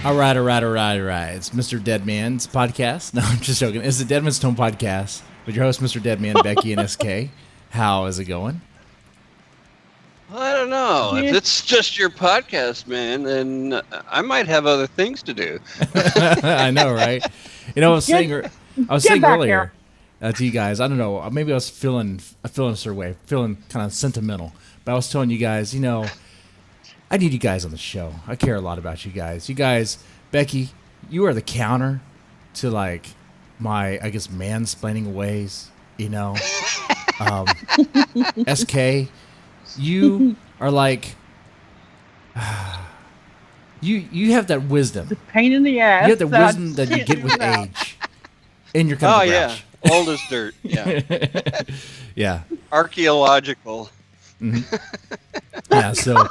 All right. It's Mr. Deadman's podcast. No, I'm just joking. It's the Deadman's Tome podcast with your host, Mr. Deadman, Becky, and SK. How is it going? I don't know. If it's just your podcast, man, then I might have other things to do. I know, right? You know, I was saying earlier to you guys. I don't know. Maybe I was feeling a certain way, feeling kind of sentimental. But I was telling you guys, you know, I need you guys on the show. I care a lot about you guys. You guys, Becky, you are the counter to like my, I guess, mansplaining ways. You know, SK, you are like, you have that wisdom. The pain in the ass. You have the wisdom that you get with age. And you're kind of grouch. Yeah, old as dirt. Yeah, yeah, archaeological. Mm-hmm. Yeah, so.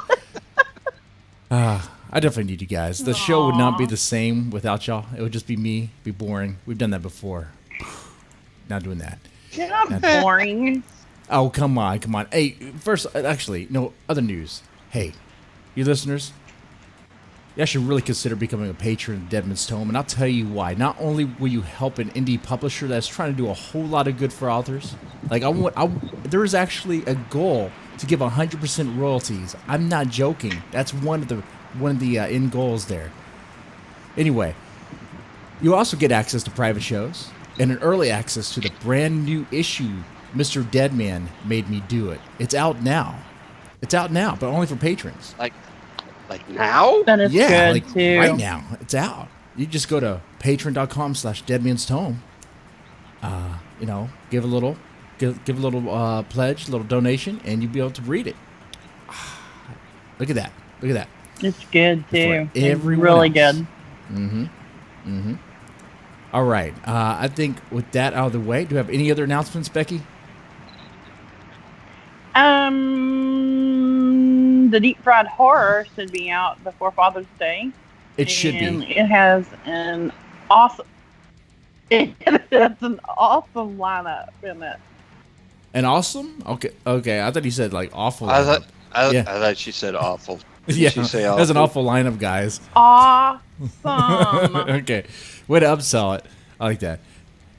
I definitely need you guys. The show would not be the same without y'all. It would just be me, be boring. We've done that before. Not doing that. You're not boring. Oh, come on. Hey, first, actually, no, other news. Hey, you listeners, you should really consider becoming a patron of Deadman's Tome, and I'll tell you why. Not only will you help an indie publisher that's trying to do a whole lot of good for authors, like there is actually a goal to give 100% royalties. I'm not joking. That's one of the end goals there. Anyway, you also get access to private shows and an early access to the brand new issue Mr. Deadman Made Me Do It. It's out now, but only for patrons. Like now? Then it's good like too. Right now, it's out. You just go to patreon.com/deadmanstome. You know, give a little pledge, a little donation, and you'll be able to read it. Look at that. It's good too. It's Really else. Good. Mm-hmm. All right. I think with that out of the way, do you have any other announcements, Becky? The deep fried horror should be out before Father's Day. It should be. It has an awesome. It's an awesome lineup in it. An awesome? Okay. I thought you said like awful. I thought she said awful. Yeah, she say awful? That's an awful lineup, guys. Awesome. Okay, way to upsell it. I like that.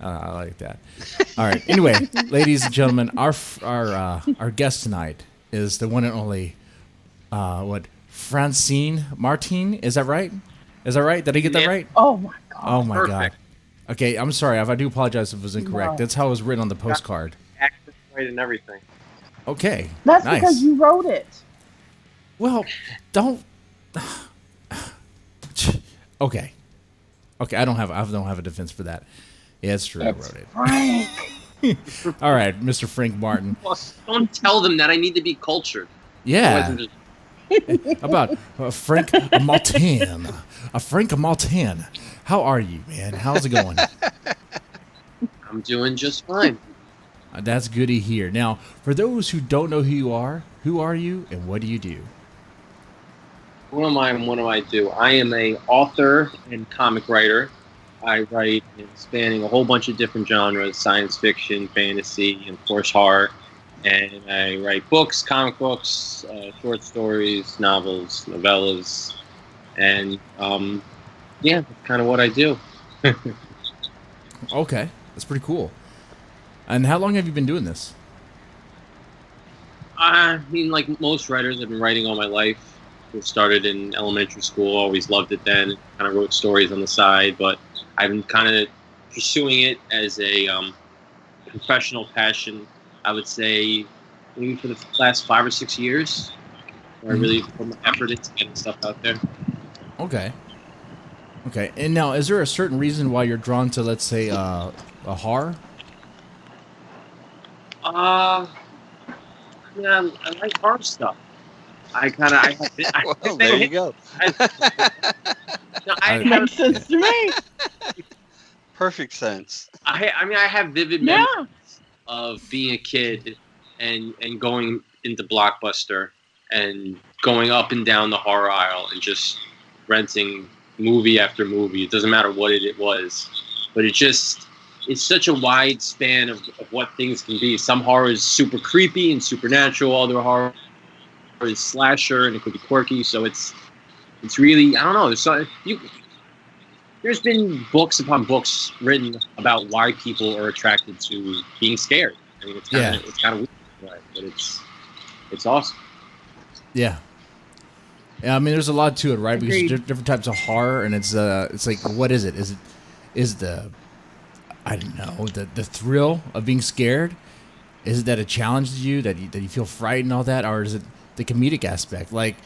All right. Anyway, ladies and gentlemen, our guest tonight is the one and only Francine Martin. Is that right? Did I get that right? Oh my god. Oh my Perfect. god. Okay, I'm sorry. I do apologize if it was incorrect. No. That's how it was written on the postcard. Accent right and everything. Okay. That's nice. because you wrote it. Well, don't. Okay. I don't have a defense for that. Yeah, it's true. I wrote it. Frank. All right, Mr. Frank Martin. Well, don't tell them that I need to be cultured. Yeah. Otherwise About Frank Martin. Frank Martin. How are you, man? How's it going? I'm doing just fine. That's good to hear. Now, for those who don't know who you are you and what do you do? What am I and what do I do? I am a author and comic writer. I write spanning a whole bunch of different genres: science fiction, fantasy, and of course horror. And I write books, comic books, short stories, novels, novellas, and yeah, that's kind of what I do. Okay, that's pretty cool. And how long have you been doing this? I mean, like most writers, I've been writing all my life. I started in elementary school, always loved it then, kind of wrote stories on the side, but I've been kind of pursuing it as a professional passion, I would say, maybe for the last 5 or 6 years, where I really put my effort into getting stuff out there. Okay. And now, is there a certain reason why you're drawn to, let's say, a horror? Yeah, I like horror stuff. Well, there you go. Makes sense to me. Perfect sense. I mean, I have vivid memories of being a kid and going into Blockbuster and going up and down the horror aisle and just renting movie after movie. It doesn't matter what it was, but it's such a wide span of what things can be. Some horror is super creepy and supernatural. Other horror is slasher and it could be quirky. So it's really, I don't know. there's been books upon books written about why people are attracted to being scared. I mean, it's kind of weird, but it's awesome. Yeah. Yeah, I mean, there's a lot to it, right? Agreed. Because there's different types of horror, and it's like, what is it? Is the, I don't know, the thrill of being scared? Is it that it challenges you, that you feel frightened, all that, or is it the comedic aspect? Like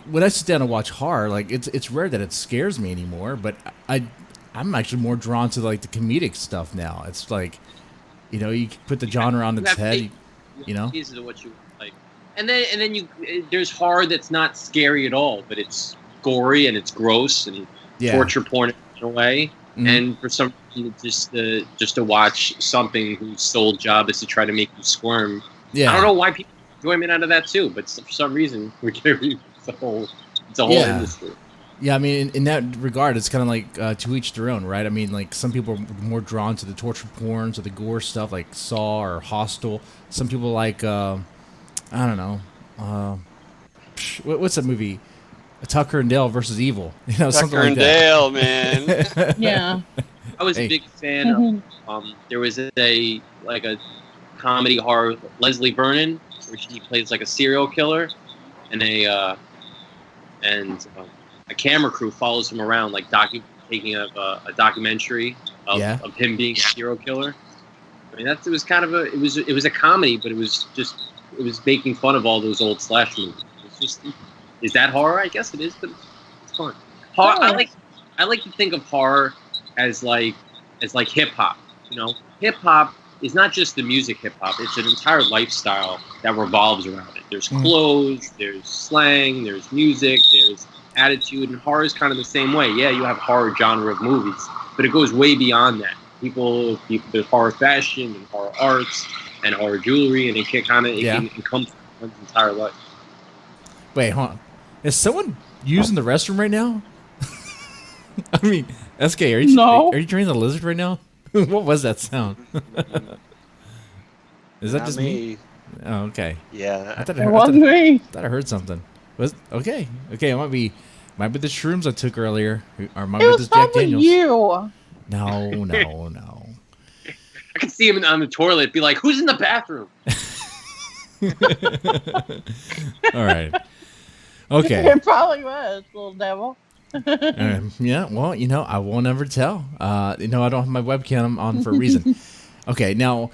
when I sit down and watch horror, like it's rare that it scares me anymore, but I'm actually more drawn to like the comedic stuff now. It's like, you know, you put the genre on its head, you know. Pieces of what you like, and then there's horror that's not scary at all, but it's gory and it's gross and torture porn in a way. Mm-hmm. And for some reason, just to watch something whose sole job is to try to make you squirm. Yeah, I don't know why people get enjoyment out of that too, but for some reason it's a whole industry. Yeah, I mean, in that regard, it's kind of like to each their own, right? I mean, like some people are more drawn to the torture porns or the gore stuff, like Saw or Hostel. Some people like, I don't know, what's that movie? Tucker and Dale versus Evil, you know, something like that. Tucker and Dale, man. Yeah, I was a big fan of. There was a comedy horror, Leslie Vernon, where she plays like a serial killer, and a camera crew follows him around, like taking a documentary of him being a serial killer. I mean, it was a comedy, but it was making fun of all those old slash movies. It's just. Is that horror? I guess it is, but it's fun. Horror, I like to think of horror as like hip hop. You know, hip hop is not just the music hip hop; it's an entire lifestyle that revolves around it. There's clothes, there's slang, there's music, there's attitude, and horror is kind of the same way. Yeah, you have horror genre of movies, but it goes way beyond that. There's horror fashion and horror arts and horror jewelry, and it can encompass one's entire life. Wait, hold on. Is someone using the restroom right now? I mean, SK, are you training the lizard right now? What was that sound? Is that just me? Oh, okay. Yeah, it wasn't me. I thought I heard something. Okay. It might be the shrooms I took earlier, or might be this Jack Daniels. You. No. I can see him on the toilet, be like, "Who's in the bathroom?" All right. Okay. It probably was, little devil. Yeah, well, you know, I won't ever tell. I don't have my webcam on for a reason. Okay, now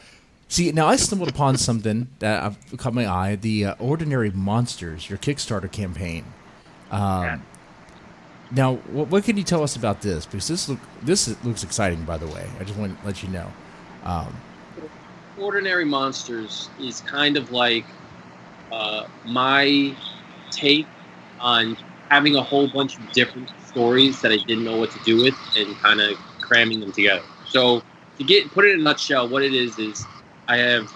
I stumbled upon something that caught my eye, the Ordinary Monsters, your Kickstarter campaign. Now, what can you tell us about this? Because this looks exciting, by the way. I just want to let you know. Ordinary Monsters is kind of like my take on having a whole bunch of different stories that I didn't know what to do with and kind of cramming them together. So to put it in a nutshell, what it is I have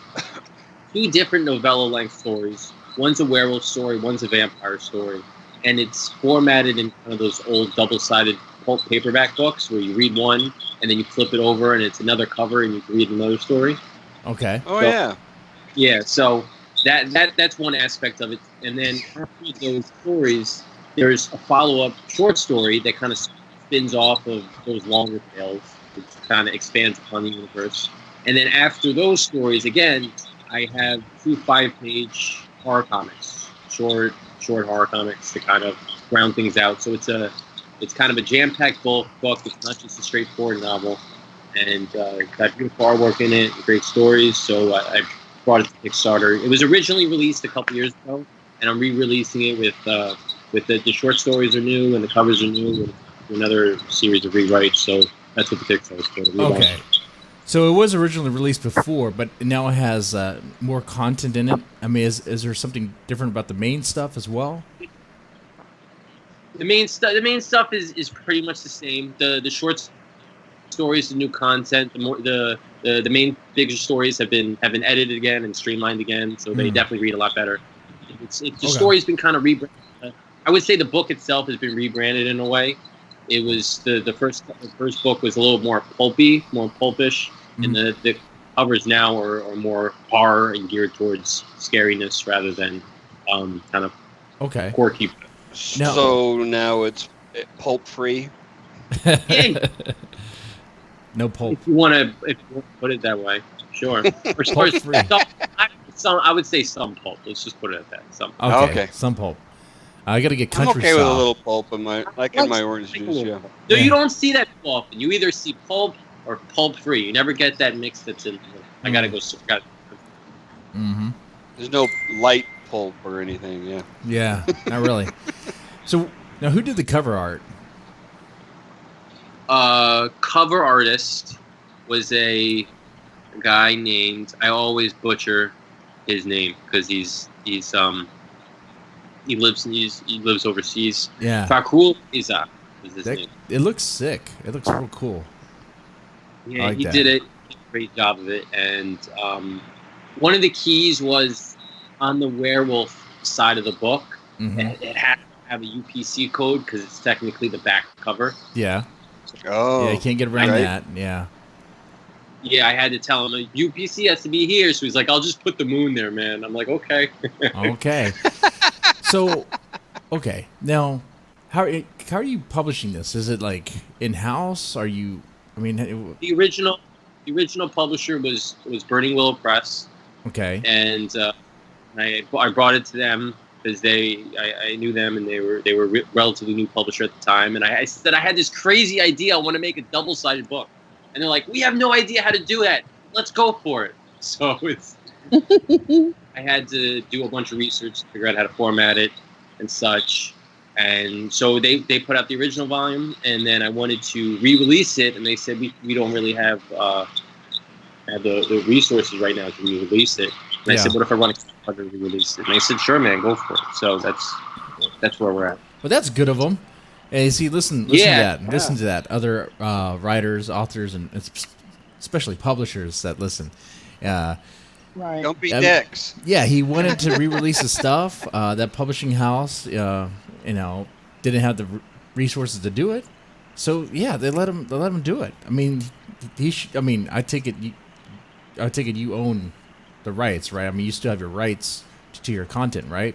2 different novella-length stories. One's a werewolf story, one's a vampire story, and it's formatted in kind of those old double-sided pulp paperback books where you read one and then you flip it over and it's another cover and you can read another story. Okay. Oh, yeah. Yeah, so that's one aspect of it. And then after those stories, there's a follow-up short story that kind of spins off of those longer tales, which kind of expands upon the universe. And then after those stories, again, I have 2 5-page horror comics, short horror comics to kind of round things out. So it's kind of a jam-packed book. It's not just a straightforward novel. And got beautiful artwork in it, great stories. So I brought it to Kickstarter. It was originally released a couple years ago, and I'm re-releasing it with the short stories are new and the covers are new and another series of rewrites. So that's what the Kickstarter is for. Okay. So it was originally released before, but now it has more content in it. I mean, is there something different about the main stuff as well? The main stuff is pretty much the same. The short stories, the new content, the main bigger stories have been edited again and streamlined again, so they definitely read a lot better. The story's been kind of rebranded. I would say the book itself has been rebranded in a way. It was the first book was a little more pulpy, more pulpish, and the covers now are more horror and geared towards scariness rather than kind of quirky. So now it's pulp free. Yeah, No pulp. if you want to put it that way, sure. Or Pulp free. I would say some pulp. Let's just put it at that. Some. Okay. Some pulp. I got to get I'm country okay with a style. little pulp in my orange juice. Yeah. So Yeah. you don't see that too often. You either see pulp or pulp free. You never get that mix that's in. I gotta go. Mm-hmm. There's no light pulp or anything. Yeah. Yeah, not really. So now, who did the cover art? Cover artist was a guy named, I always butcher his name because he lives overseas. Yeah. Fakul Iza is his name. It looks sick. It looks real cool. Yeah, like he that. did a great job of it. And one of the keys was on the werewolf side of the book. Mm-hmm. It had to have a UPC code because it's technically the back cover. Yeah. Oh. Yeah, you can't get around right. that. Yeah. Yeah, I had to tell him UPC has to be here. So he's like, I'll just put the moon there, man. I'm like, okay. Okay. So, okay. Now, how are you publishing this? Is it like in-house? Are you, I mean, The original publisher was Burning Willow Press, okay. and I brought it to them because I knew them and they were relatively new publisher at the time, and I said I had this crazy idea. I want to make a double-sided book, and they're like, we have no idea how to do that. Let's go for it. So it's I had to do a bunch of research to figure out how to format it and such. And so they put out the original volume, and then I wanted to re-release it, and they said we don't really have the resources right now to re-release it. And I said, what if I want to re-release it? And they said, sure, man, go for it. So that's where we're at. Well, that's good of them. Hey, see, listen to that. Yeah. Listen to that. Other writers, authors, and especially publishers that listen. Right. Don't be dicks. Yeah, he wanted to re-release his stuff. That publishing house, didn't have the resources to do it. So yeah, they let him do it. I mean, I take it you own the rights, right? I mean, you still have your rights to your content, right?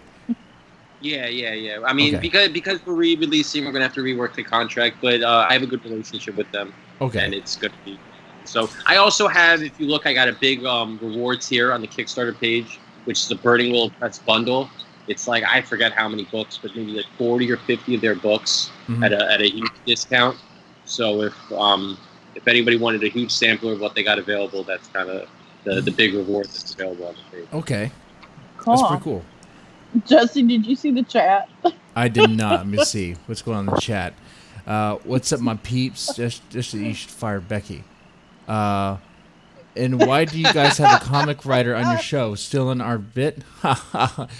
Yeah. I mean, Okay. because we're re-releasing, we're gonna have to rework the contract. But I have a good relationship with them. Okay. And it's gonna be. So I also have, if you look, I got a big rewards here on the Kickstarter page, which is a Burning Willow Press bundle. It's like, I forget how many books, but maybe like 40 or 50 of their books at a huge discount. So if anybody wanted a huge sampler of what they got available, that's kind of the big reward that's available on the page. Okay. Cool. That's pretty cool. Jesse, did you see the chat? I did not. Let me see what's going on in the chat. What's up, my peeps? Just you should fire Becky. And why do you guys have a comic writer on your show? Still in our bit?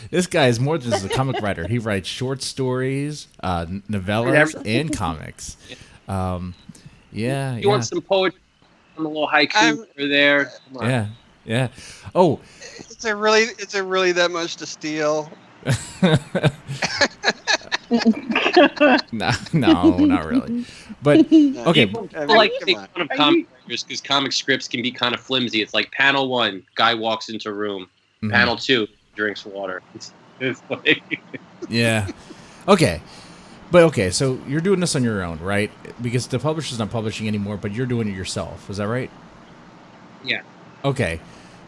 This guy is more than just a comic writer. He writes short stories, novellas, and comics. You want some poetry? A little haiku over there. Come on. Yeah. Oh, Is it really that much to steal? no, not really. But okay, People like to make fun of comic writers because comic scripts can be kind of flimsy. It's like panel 1, guy walks into a room. Mhm. Panel 2, drinks water. It's like yeah. Okay. But okay, so you're doing this on your own, right? Because the publisher's not publishing anymore, but you're doing it yourself. Is that right? Yeah. Okay.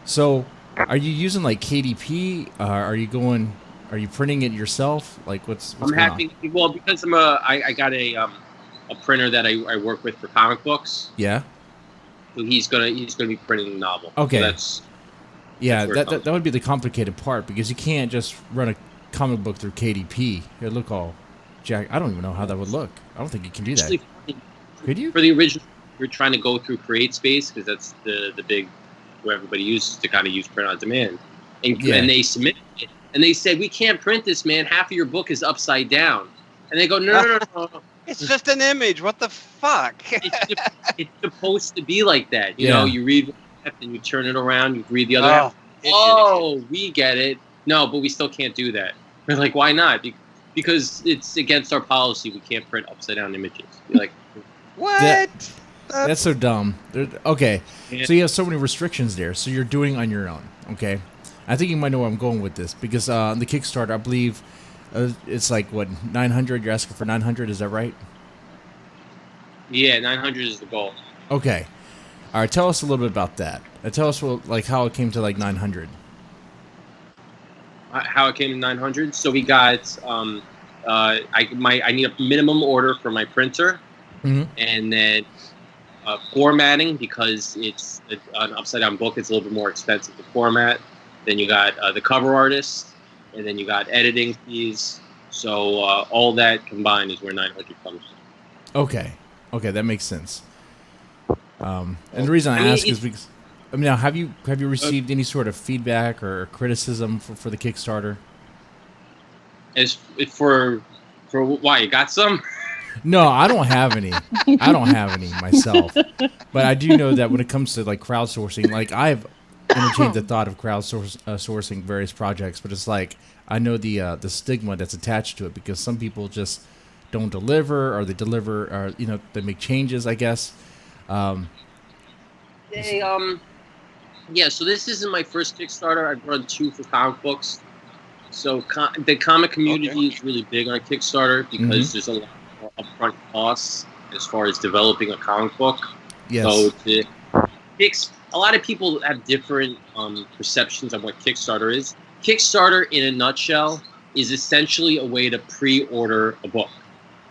So are you using like KDP? Are you printing it yourself? Like what's I'm going happy. on? Well, because I got a printer that I work with for comic books. Yeah. So he's gonna be printing the novel. Okay. So that's where that would be the complicated part because you can't just run a comic book through KDP. It'd look all jack. I don't even know how that would look. I don't think you can do that. actually, Could you? for the original, we're trying to go through CreateSpace because that's the big where everybody uses to kind of use print on demand. And they submit it, and they said, we can't print this, man. Half of your book is upside down. And they go, no. It's just an image. What the fuck? It's supposed to be like that. You know, you read one half, and you turn it around, you read the other half. idiot. Oh, we get it. No, but we still can't do that. We're like, why not? Because it's against our policy. We can't print upside down images. You're like, What? That's so dumb. Okay, Yeah. so you have so many restrictions there. So you're doing on your own. Okay, I think you might know where I'm going with this because on the Kickstarter, I believe it's like what 900. You're asking for 900. Is that right? Yeah, 900 is the goal. Okay. All right. Tell us a little bit about that. Tell us how it came to like 900. How it came to 900. So we got I need a minimum order for my printer, and then formatting, because it's an upside down book. It's a little bit more expensive to format. Then you got the cover artist, and then you got editing fees. So all that combined is where 900 comes from. Okay, that makes sense. And the reason I ask is because, now have you received any sort of feedback or criticism for the Kickstarter? As for why, you got some? No, I don't have any. I don't have any myself. But I do know that when it comes to like crowdsourcing, like I've entertained the thought of sourcing various projects, but it's like I know the stigma that's attached to it, because some people just don't deliver, or they deliver, or they make changes, I guess. Yeah, so this isn't my first Kickstarter. I've run 2 for comic books. So the comic community is really big on Kickstarter, because there's a lot more upfront costs as far as developing a comic book. Yes. So a lot of people have different perceptions on what Kickstarter is. Kickstarter, in a nutshell, is essentially a way to pre-order a book.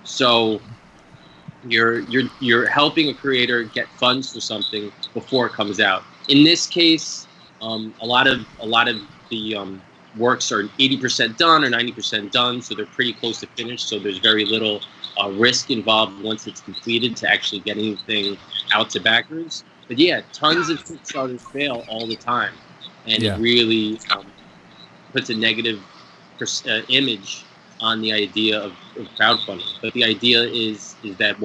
So you're helping a creator get funds for something before it comes out. In this case, a lot of the works are 80% done or 90% done, so they're pretty close to finished. So there's very little risk involved once it's completed to actually getting the thing out to backers. But yeah, tons of Kickstarters fail all the time, and it really puts a negative image on the idea of crowdfunding. But the idea is that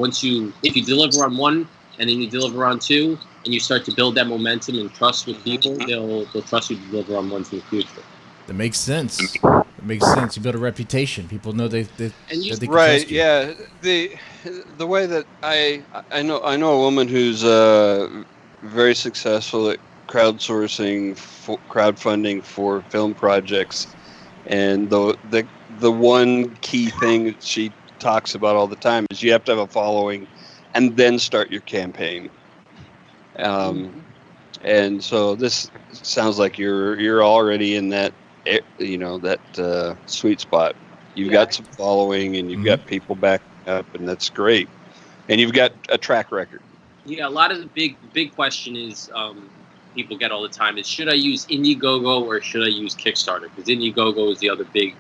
if you deliver on one, and then you deliver on 2, and you start to build that momentum and trust with people, they'll trust you to deliver on ones in the future. That makes sense. You build a reputation. People know they can trust you. Right. Yeah. The way that I know a woman who's very successful at crowdfunding for film projects, and the one key thing that she talks about all the time is you have to have a following, and then start your campaign. And so this sounds like you're already in that that sweet spot. You've got some following, and you've got people backing up, and that's great. And you've got a track record. Yeah, a lot of the big question is people get all the time is, should I use Indiegogo or should I use Kickstarter? Because Indiegogo is the other big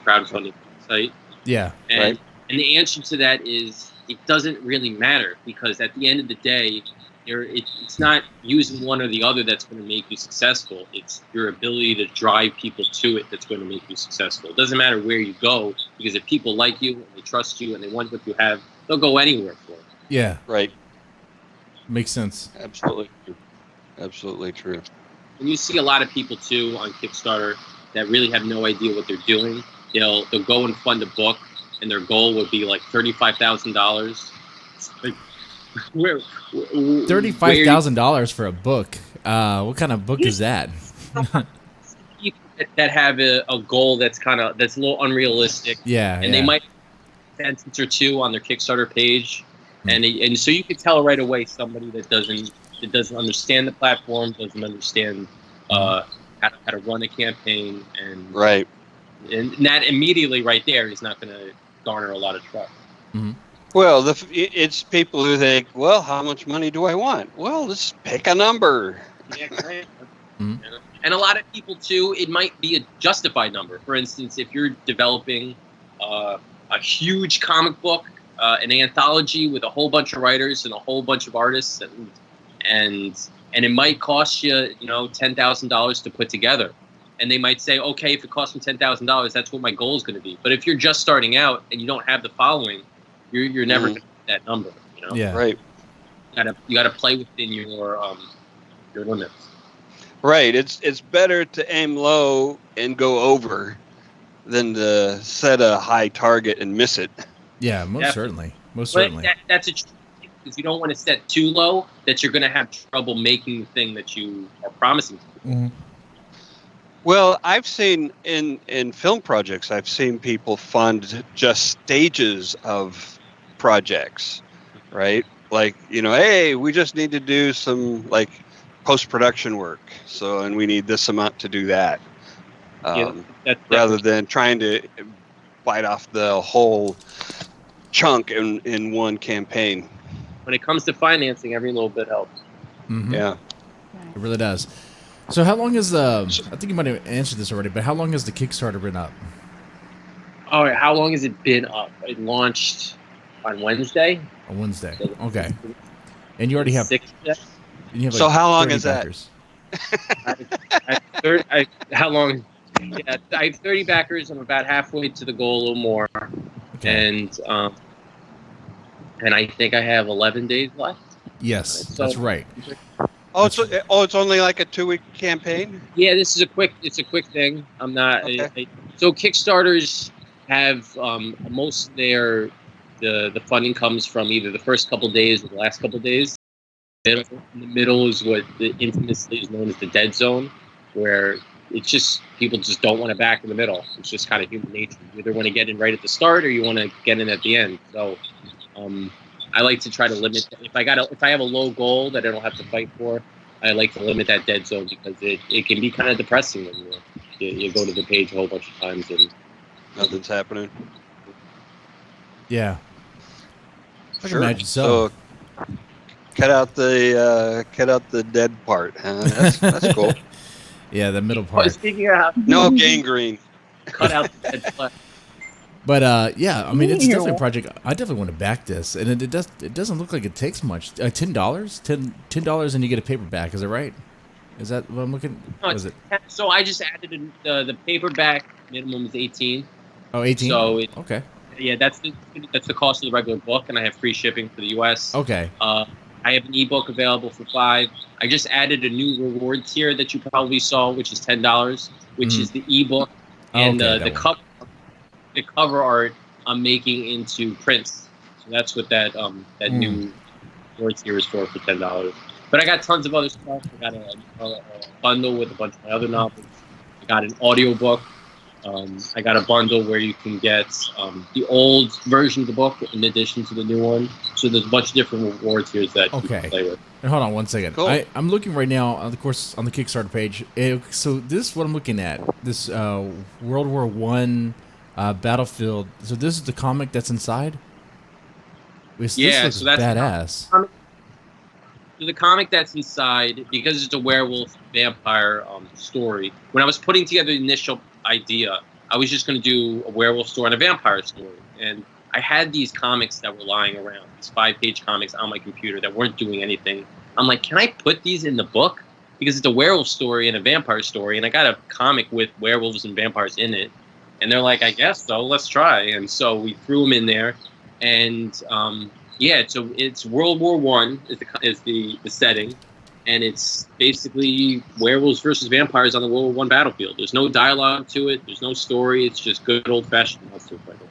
crowdfunding site. Yeah. And the answer to that is it doesn't really matter, because at the end of the day, it's not using one or the other that's going to make you successful. It's your ability to drive people to it that's going to make you successful. It doesn't matter where you go, because if people like you and they trust you and they want what you have, they'll go anywhere for it. Yeah. Right. Makes sense. Absolutely true. Absolutely true. And you see a lot of people too on Kickstarter that really have no idea what they're doing. They'll go and fund a book, and their goal would be like $35,000. Like, $35,000 for a book. What kind of book is that? People that have a goal that's a little unrealistic. Yeah. And they might have a sentence or 2 on their Kickstarter page, and so you could tell right away somebody that doesn't understand the platform, doesn't understand how to run a campaign, and that immediately right there is not going to garner a lot of trust. Mm-hmm. Well, it's people who think, well, how much money do I want? Well, let's pick a number. Yeah, great. And a lot of people, too, it might be a justified number. For instance, if you're developing a huge comic book, an anthology with a whole bunch of writers and a whole bunch of artists, and it might cost you, $10,000 to put together. And they might say, okay, if it costs me $10,000, that's what my goal is going to be. But if you're just starting out and you don't have the following, you're never going to hit that number. Yeah. Right. You got to play within your limits. Right. It's better to aim low and go over than to set a high target and miss it. Yeah, most certainly. That's a trick, because you don't want to set too low that you're going to have trouble making the thing that you are promising to do. Mm-hmm. Well, I've seen in film projects, I've seen people fund just stages of projects, right? like, hey, we just need to do some like post-production work, and we need this amount to do that, rather than trying to bite off the whole chunk in one campaign. When it comes to financing, every little bit helps. Mm-hmm. Yeah, it really does. So how long is I think you might have answered this already, but how long has the Kickstarter been up? All right, how long has it been up? It launched on Wednesday. On Wednesday. Okay. And you already have 6 days. You have so like how long 30 is backers. How long? Yeah, I have 30 backers. I'm about halfway to the goal, a little more, Okay. And I think I have 11 days left. Yes, So- that's right. it's only like a 2-week campaign. Yeah, it's a quick thing. I'm not. Okay. So Kickstarters have most of the funding comes from either the first couple days or the last couple days. In the middle is what the infamously is known as the dead zone, where it's just people just don't want to back in the middle. It's just kind of human nature. You either want to get in right at the start or you want to get in at the end. So I like to try to limit. If I have a low goal that I don't have to fight for, I like to limit that dead zone because it can be kind of depressing when you go to the page a whole bunch of times and Nothing's happening. Yeah. I can Sure. imagine so. Cut out the dead part. Huh? That's cool. Yeah, the middle part. Speaking of No gangrene. cut out the dead flesh. But yeah, I mean, it's Ew. definitely a project. I definitely want to back this, and it doesn't look like it takes much. $10, $10, and you get a paperback. Is that right? Is that what I'm looking? No, Was it? So I just added the paperback minimum is 18. Oh, 18. So Okay. yeah, that's the cost of the regular book, and I have free shipping for the U.S. Okay. I have an ebook available for $5. I just added a new reward tier that you probably saw, which is $10, which is the ebook and Okay, the cover art I'm making into prints. So that's what that new reward tier is for $10. But I got tons of other stuff. I got a bundle with a bunch of my other novels. I got an audiobook. I got a bundle where you can get the old version of the book in addition to the new one. So there's a bunch of different rewards here that you can play with. And hold on one second. Cool. I'm looking right now, of course, on the Kickstarter page. So this is what I'm looking at. This World War I Battlefield. So this is the comic that's inside? This looks so that's badass. The comic that's inside, because it's a werewolf vampire story, when I was putting together the initial idea, I was just going to do a werewolf story and a vampire story. And I had these comics that were lying around, these 5-page comics on my computer that weren't doing anything. I'm like, can I put these in the book? Because it's a werewolf story and a vampire story, and I got a comic with werewolves and vampires in it. And they're like, I guess so, let's try. And so we threw them in there. And so it's World War I is the setting. And it's basically werewolves versus vampires on the World War I battlefield. There's no dialogue to it. There's no story. It's just good old-fashioned monster fighting.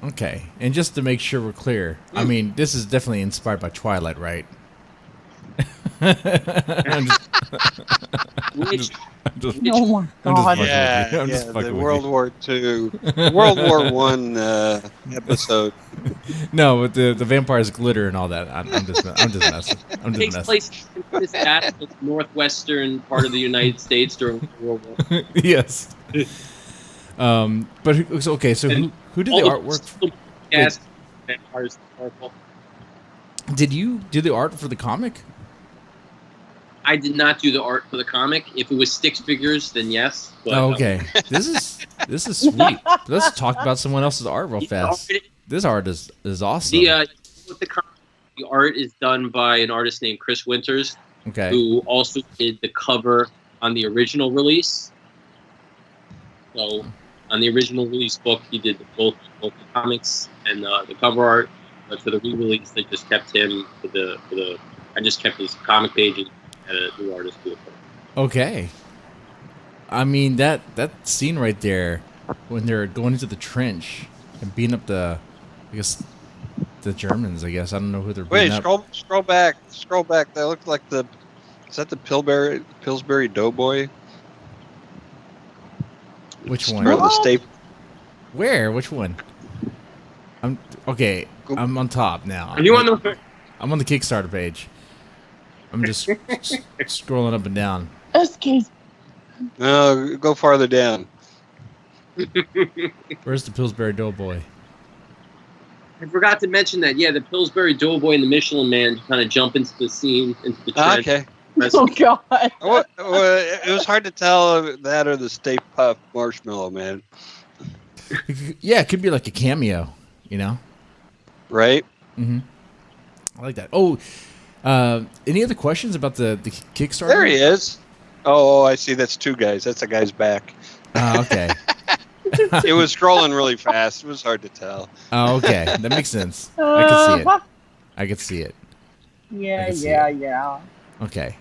Okay. And just to make sure we're clear, I mean, this is definitely inspired by Twilight, right? I'm just Oh my god. I'm just fucking the with World you. War II, World War One episode. No, but the vampires glitter and all that. I'm just messing. I'm It just takes messing. place in this northwestern part of the United States during World War. Yes. But okay. So who did the artwork? Yes. Vampires. Purple. Did you do the art for the comic? I did not do the art for the comic. If it was stick figures, then yes. But, Okay. This is sweet. Let's talk about someone else's art real fast. This art is awesome. The art is done by an artist named Chris Winters, Okay. who also did the cover on the original release. So, on the original release book, he did both the comics and the cover art. But for the re-release, they just kept him for the. I just kept his comic pages and a new artist do it. Okay. I mean that scene right there, when they're going into the trench and beating up the Germans. I guess I don't know who they're beating Wait, up. scroll back. That looks like is that the Pillsbury Doughboy? Which one? Or the staple? Where? Which one? Okay. I'm on top now. Are you on the? I'm on the Kickstarter page. I'm just scrolling up and down. Excuse. No, go farther down. Where's the Pillsbury Doughboy? I forgot to mention that. Yeah, the Pillsbury Doughboy and the Michelin Man kind of jump into the scene, into the trend. Okay. Oh God. It was hard to tell that or the Stay Puft Marshmallow Man, Yeah, it could be like a cameo, you know? right? Mm-hmm. I like that. Oh, any other questions about the Kickstarter? There he is. Oh, I see. That's two guys. That's a guy's back. Oh, okay. It was scrolling really fast. It was hard to tell. Oh, okay. That makes sense. I can see it. I can see it. Yeah. Okay.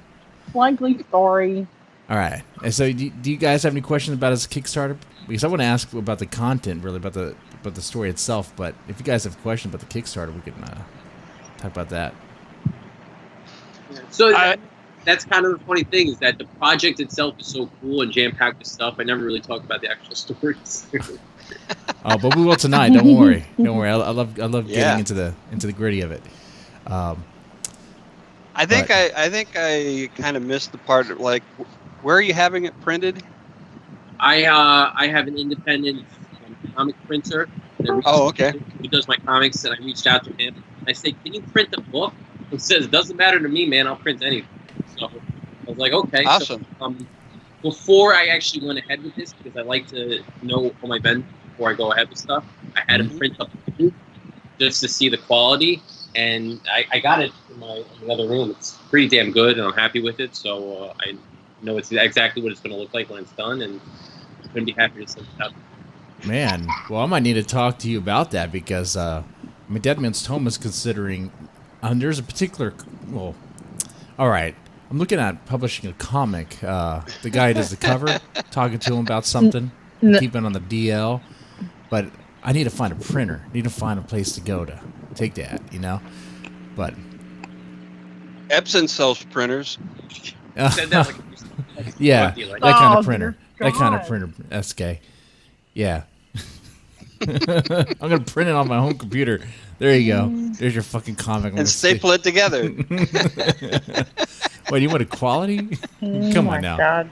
Likely story. All right. And so, do you guys have any questions about his Kickstarter? Because I want to ask about the content, really, about the story itself. But if you guys have questions about the Kickstarter, we can talk about that. So that's kind of the funny thing is that the project itself is so cool and jam-packed with stuff. I never really talked about the actual stories. Oh, but we will tonight. Don't worry. Don't worry. I love getting into the gritty of it. I think I kind of missed the part of, like, where are you having it printed? I have an independent comic printer. Oh, okay. Who does my comics, and I reached out to him. I said, "Can you print the book?" He says, "Doesn't matter to me, man. I'll print anything." So I was like, "Okay." Awesome. So, before I actually went ahead with this, because I like to know all my vendors before I go ahead with stuff, I had him print up the book just to see the quality, and I got it in the other room. It's pretty damn good, and I'm happy with it. So I know it's exactly what it's going to look like when it's done, and I'm going to be happy to send it out. Man, well, I might need to talk to you about that because Deadman's Tome is considering. There's a particular. Well, all right. I'm looking at publishing a comic. The guy does the cover, talking to him about something, keep it on the DL. But I need to find a printer. I need to find a place to go to take that, you know? But Epson sells printers. Said that like yeah, like, that kind of Oh, printer. dear That kind of God. printer, SK. Yeah. I'm going to print it on my home computer. There you go. There's your fucking comic. I'm And staple it together. Wait, you want a quality? Come on now. God.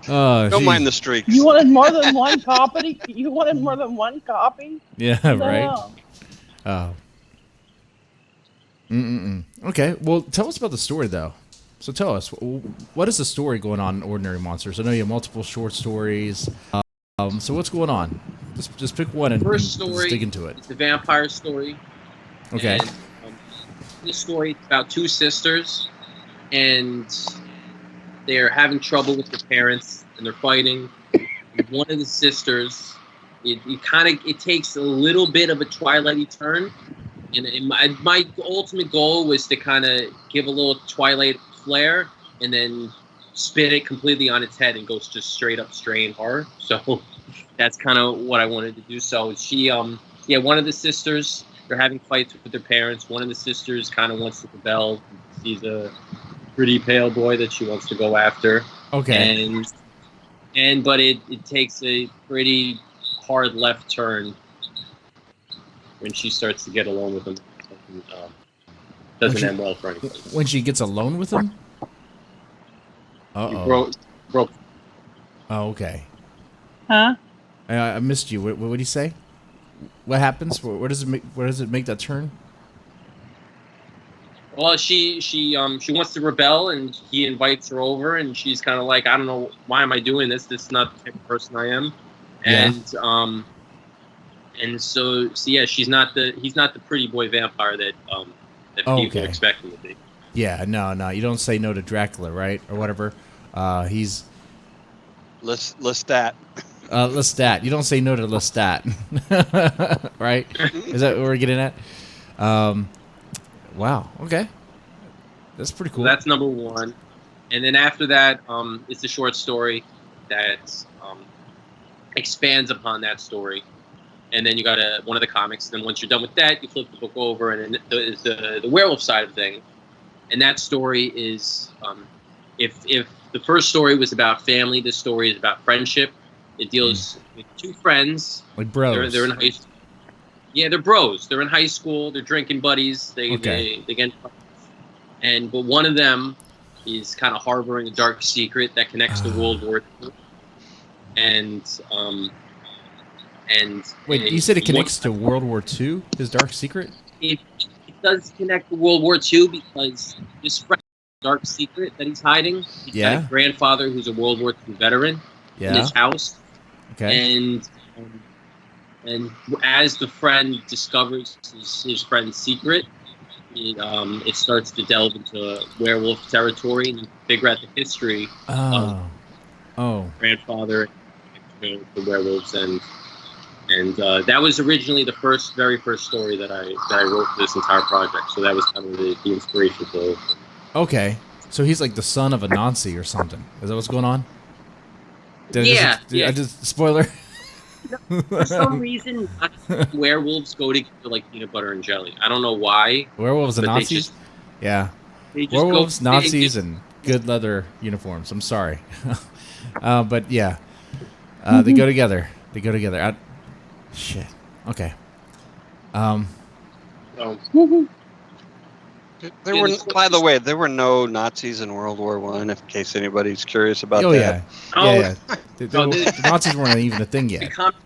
Oh, Don't geez. mind the streaks. You wanted more than one copy? You wanted more than one copy? Yeah, right. No. Oh. Okay, well, tell us about the story, though. So tell us, what is the story going on in Ordinary Monsters? I know you have multiple short stories. So what's going on? Just pick one and First just story, dig into it. it's the vampire story. Okay. And, this story is about two sisters, and they're having trouble with their parents, and they're fighting. And one of the sisters, it takes a little bit of a Twilight-y turn. And my ultimate goal was to kind of give a little Twilight flair, and then spin it completely on its head and goes just straight up strange horror. So that's kind of what I wanted to do. So she, one of the sisters, they're having fights with their parents. One of the sisters kind of wants to rebel. She's a pretty pale boy that she wants to go after. Okay. But it takes a pretty hard left turn when she starts to get along with him. Doesn't end well for anybody. When she gets alone with him? Uh-oh. Broke. Oh, okay. Huh? I missed you. What did you say? What happens? Where does it make that turn? Well, she wants to rebel, and he invites her over, and she's kind of like, I don't know, why am I doing this? This is not the type of person I am. Yeah. And so yeah, he's not the pretty boy vampire that people expect him to be. Yeah, no, you don't say no to Dracula, right, or whatever. He's Lestat. Lestat. You don't say no to Lestat, right? Is that what we're getting at? Wow. Okay, that's pretty cool. So that's number one, and then after that, it's a short story that expands upon that story, and then you got one of the comics. Then once you're done with that, you flip the book over, and then there's the werewolf side of things, and that story is if the first story was about family, this story is about friendship. It deals with two friends. Like bros. They're in high school. Yeah, they're bros. They're in high school. They're drinking buddies. They get, but one of them is kind of harboring a dark secret that connects to World War II. And wait, you said it connects to World War II? His dark secret? It does connect to World War II because this friend dark secret that he's hiding. He's got a grandfather who's a World War II veteran in his house. Okay. And as the friend discovers his friend's secret, it starts to delve into werewolf territory and you figure out the history of grandfather and the werewolves and that was originally the very first story that I wrote for this entire project. So that was kind of the inspiration for it. Okay. So he's like the son of a Nazi or something. Is that what's going on? I just spoiler. For some reason, werewolves go together like peanut butter and jelly. I don't know why. Werewolves and Nazis? Werewolves, Nazis, and good leather uniforms. I'm sorry. But yeah. They go together. Shit. Okay. By the way, there were no Nazis in World War I. In case anybody's curious about that. The Nazis weren't even a thing yet. The comics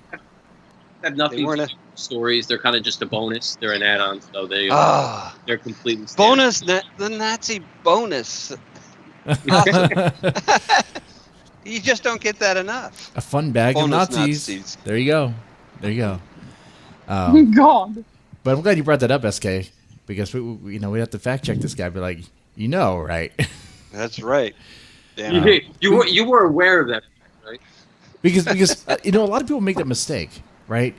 have nothing to do with stories. They're kind of just a bonus. They're an add-on, so they're completely bonus. The Nazi bonus. You just don't get that enough. A fun bag of Nazis. There you go. God. But I'm glad you brought that up, SK. Because we have to fact check this guy, but like, right? That's right. You were aware of that, right? Because a lot of people make that mistake, right?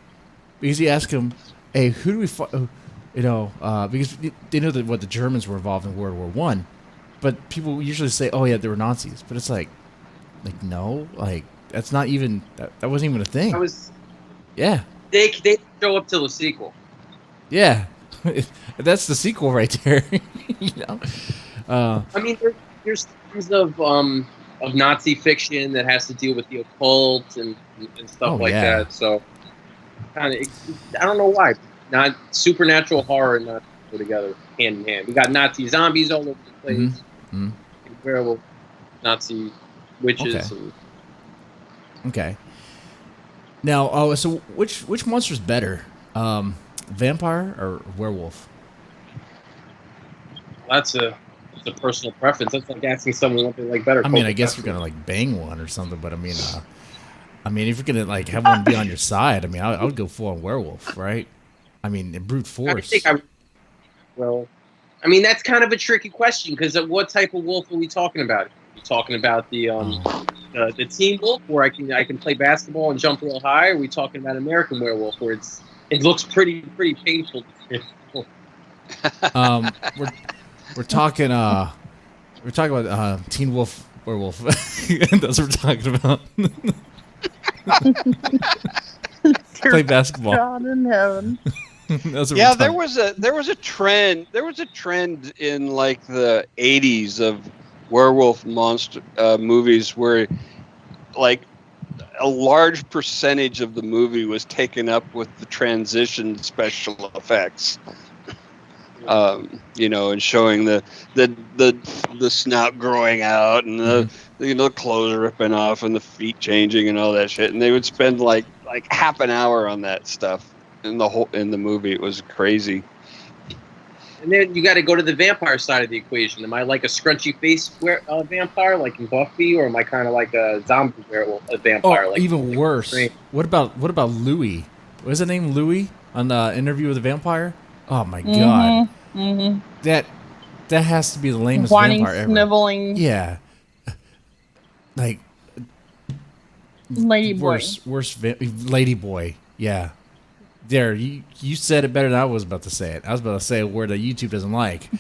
Because you ask them, hey, who do we because they know that the Germans were involved in World War I, but people usually say, oh yeah, they were Nazis, but it's like no, like that's not even that wasn't even a thing. They show up till the sequel. Yeah. That's the sequel right there. I mean, there's tons of Nazi fiction that has to deal with the occult and stuff that. So, kind of, I don't know why. Not supernatural horror and not go together hand in hand. We got Nazi zombies all over the place. Mm-hmm. Werewolf, Nazi witches. Okay. Now, so which monster's better? Vampire or werewolf? That's a personal preference. That's like asking someone what they like better. I mean, I guess you're gonna like bang one or something, but I mean, if you're gonna like have one be on your side, I mean, I would go full on werewolf, right? I mean, in brute force. I mean, that's kind of a tricky question because what type of wolf are we talking about? Are we talking about the teen wolf where I can play basketball and jump real high? Or are we talking about American werewolf where it looks pretty painful? We're talking about Teen Wolf Werewolf. That's what we're talking about. Play basketball. God in heaven. There was a trend in like the 80s of werewolf monster movies where like a large percentage of the movie was taken up with the transition special effects, and showing the snout growing out and the clothes ripping off and the feet changing and all that shit. And they would spend like half an hour on that stuff in the movie. It was crazy. And then you got to go to the vampire side of the equation. Am I like a scrunchy face vampire, like in Buffy, or am I kind of like a zombie werewolf, a vampire? Oh, even worse. What about Louis? What is the name, Louis, on the Interview with the Vampire? Oh my god, that has to be the lamest vampire ever. Sniveling. Yeah, like Lady Boy. Worst Lady Boy. Yeah. There, you said it better than I was about to say it. I was about to say a word that YouTube doesn't like.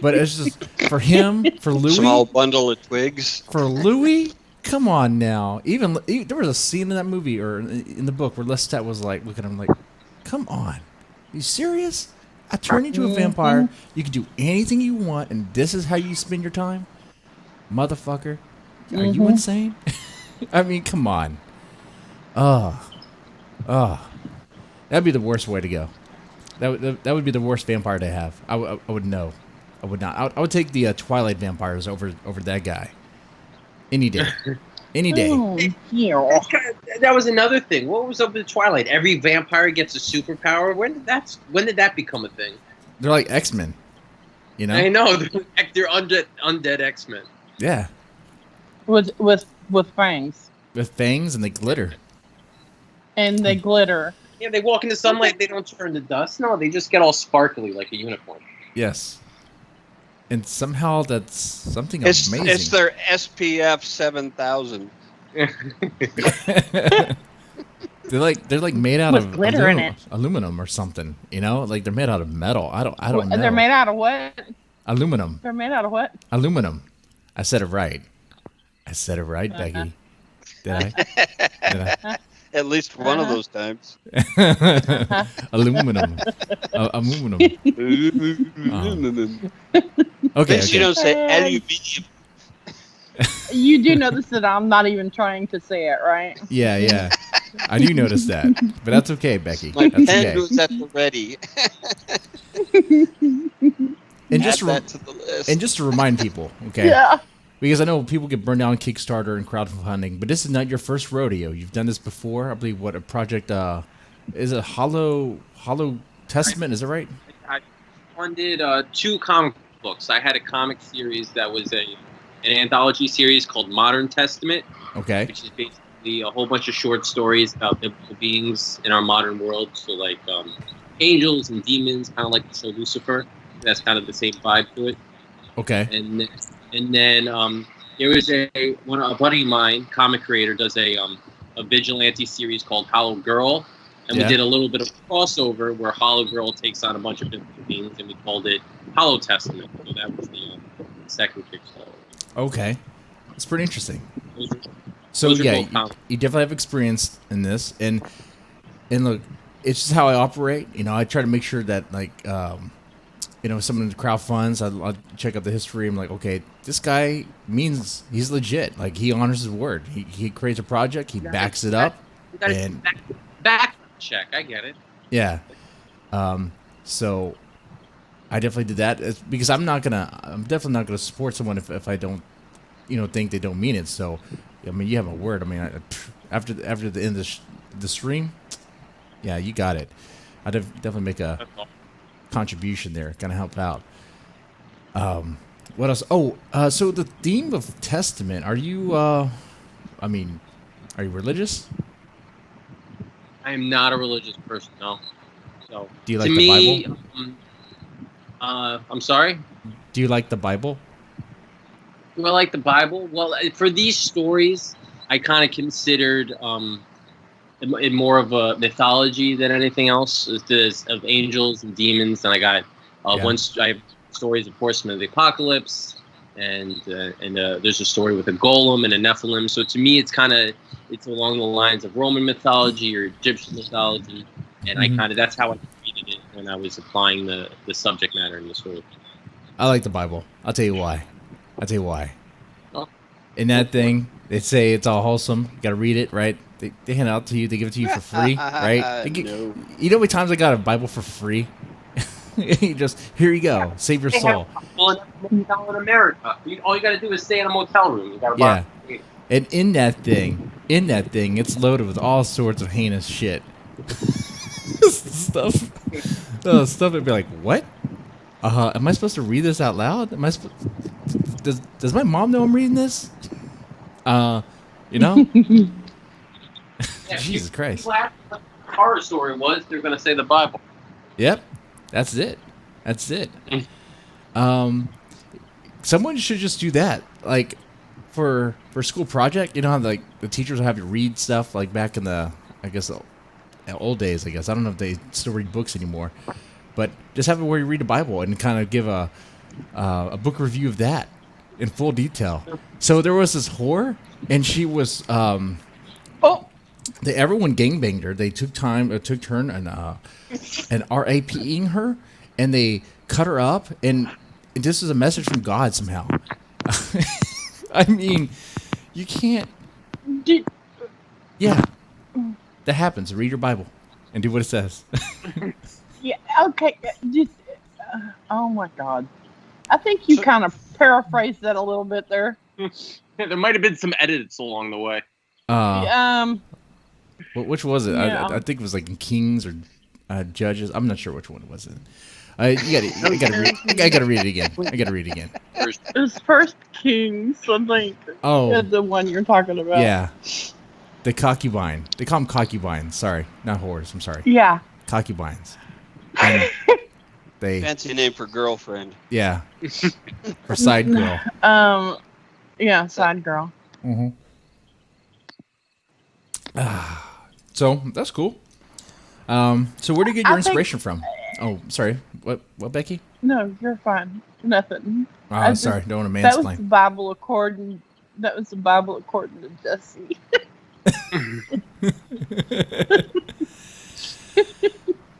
But it's just, for him, for Louis. Small bundle of twigs. For Louis, come on now. Even there was a scene in that movie, or in the book, where Lestat was like, looking at him like, come on. Are you serious? I turned you into a vampire. You can do anything you want, and this is how you spend your time? Motherfucker. Are you insane? I mean, come on. That'd be the worst way to go. That would be the worst vampire to have. I would know. I would not. I would take the Twilight vampires over that guy. Any day. Any day. Oh, yeah. That was another thing. What was up with Twilight? Every vampire gets a superpower. When did that become a thing? They're like X-Men. You know? I know. They're undead X-Men. Yeah. With fangs. With fangs and they glitter. And they glitter. Yeah, they walk into sunlight, they don't turn to dust. No, they just get all sparkly like a unicorn. Yes. And somehow that's something It's amazing. their SPF 7000. They're like made out With of glitter in it. aluminum or something, you know? Like they're made out of metal. I don't know. They're made out of what? Aluminum. They're made out of what? Aluminum. I said it right. Becky. Did I? At least one of those times. Aluminum. Aluminum. Okay. You don't say aluminium. You do notice that I'm not even trying to say it, right? Yeah. I do notice that. But that's okay, Becky. My That's pen okay. was at the ready. And Add that to the list. and just to remind people, okay? Yeah. Because I know people get burned down on Kickstarter and crowdfunding, but this is not your first rodeo. You've done this before. I believe a project is it Hollow Testament, is it right? I funded 2 comic books. I had a comic series that was an anthology series called Modern Testament, Okay. which is basically a whole bunch of short stories about biblical beings in our modern world. So like angels and demons, kind of like the show Lucifer. That's kind of the same vibe to it. Okay. And then there was a buddy of mine, comic creator, does a vigilante series called Hollow Girl, and Yeah. we did a little bit of crossover where Hollow Girl takes on a bunch of biblical beings, and we called it Hollow Testament. So that was the second Kickstarter. Okay. It's pretty interesting. Those are- So those are yeah, both comics. you definitely have experience in this, and look, it's just how I operate. You know, I try to make sure that like someone in the crowd funds, I'll check out the history. I'm like, okay, this guy means he's legit. Like he honors his word. He creates a project, he backs it up, You gotta and back check. I get it. yeah. So I definitely did that. It's because I'm definitely not gonna support someone if I don't, think they don't mean it. So, I mean, you have a word. I mean, after the end of the stream, yeah, you got it. I definitely make a contribution there, kind of help out. What else? So the theme of Testament. Are you? Are you religious? I am not a religious person, no. So Do you like to the me, Bible? I'm sorry. Do you like the Bible? Do I like the Bible? Well, for these stories, I kind of considered it more of a mythology than anything else. Is of angels and demons, and I got I have stories of Horsemen of the Apocalypse, and there's a story with a golem and a Nephilim. So to me, it's along the lines of Roman mythology or Egyptian mythology, and Mhm. that's how I treated it when I was applying the subject matter in the story. I like the Bible. I'll tell you why. Oh. In that thing, they say it's all wholesome. You gotta read it, right? They hand it out to you. They give it to you for free, right? No. You know how many times I got a Bible for free? You just, here you go. Save your soul. Well, in America, all you got to do is stay in a motel room. You got to Yeah. buy. And in that thing, it's loaded with all sorts of heinous shit. Stuff would be like, what? Am I supposed to read this out loud? Does my mom know I'm reading this? Yeah, Jesus Christ. People ask what the horror story was, they're going to say the Bible. Yep, that's it. Someone should just do that, like for school project. You know how like the teachers will have you read stuff like back in the old days. I don't know if they still read books anymore, but just have it where you read the Bible and kind of give a book review of that in full detail. So there was this whore, and she was everyone gangbanged her. They took turn and RAPing her, and they cut her up, and this is a message from God somehow. I mean, you can't. Yeah, That happens. Read your Bible and do what it says. Yeah. Okay. Oh my God. I think you kind of paraphrased that a little bit there. There might have been some edits along the way. Which was it? Yeah. I think it was like in Kings or Judges. I'm not sure which one it was. I gotta read it again. I gotta read it again. It's First Kings, I think. Oh, The one you're talking about. yeah. The concubine. They call them concubines. Sorry, not whores. I'm sorry. Yeah. Concubines. And they Fancy name for girlfriend. yeah. For side girl. Yeah, side girl. Mm-hmm. So that's cool. So where do you get your inspiration from? Oh, sorry. What, Becky? No, you're fine. Nothing. Sorry. Don't want to That was mansplain. the Bible according. That was the Bible according to Jesse.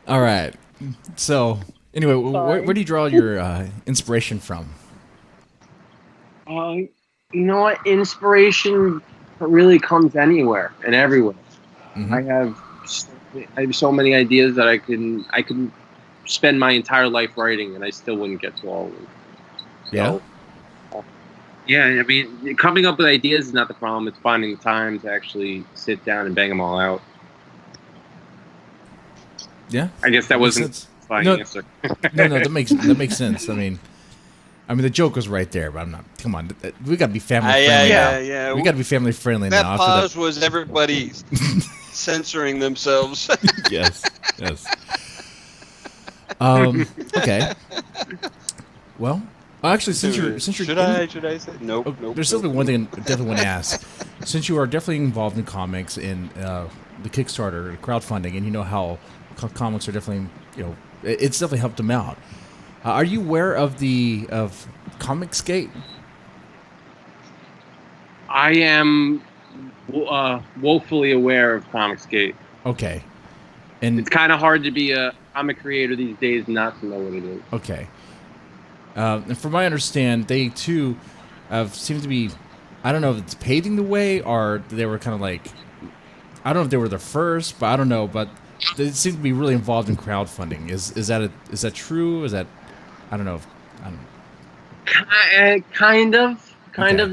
All right. So anyway, where do you draw your inspiration from? You know what? Inspiration really comes anywhere and everywhere. Mm-hmm. I have so many ideas that I can spend my entire life writing, and I still wouldn't get to all of them. Yeah. So, yeah, I mean, coming up with ideas is not the problem. It's finding the time to actually sit down and bang them all out. Yeah. I guess that wasn't sense. a fine No. answer. No, that makes sense. I mean, the joke was right there, but I'm not. Come on, we got to be family friendly now. Yeah. We got to be family friendly That now. pause was everybody censoring themselves. Yes. Okay. Well, actually, since you're should I say nope? There's still one thing I definitely want to ask. Since you are definitely involved in comics and the Kickstarter, crowdfunding, and you know how comics are definitely, it's definitely helped them out. Are you aware of comicsgate? I am woefully aware of comicsgate. Okay. And it's kind of hard to be a comic creator these days and not to know what it is. Okay. And from my understand, they too seem to be, I don't know if it's paving the way or they were kind of like, I don't know if they were the first, but I don't know, but they seem to be really involved in crowdfunding. Is that true? Is that, I don't know. Kind of.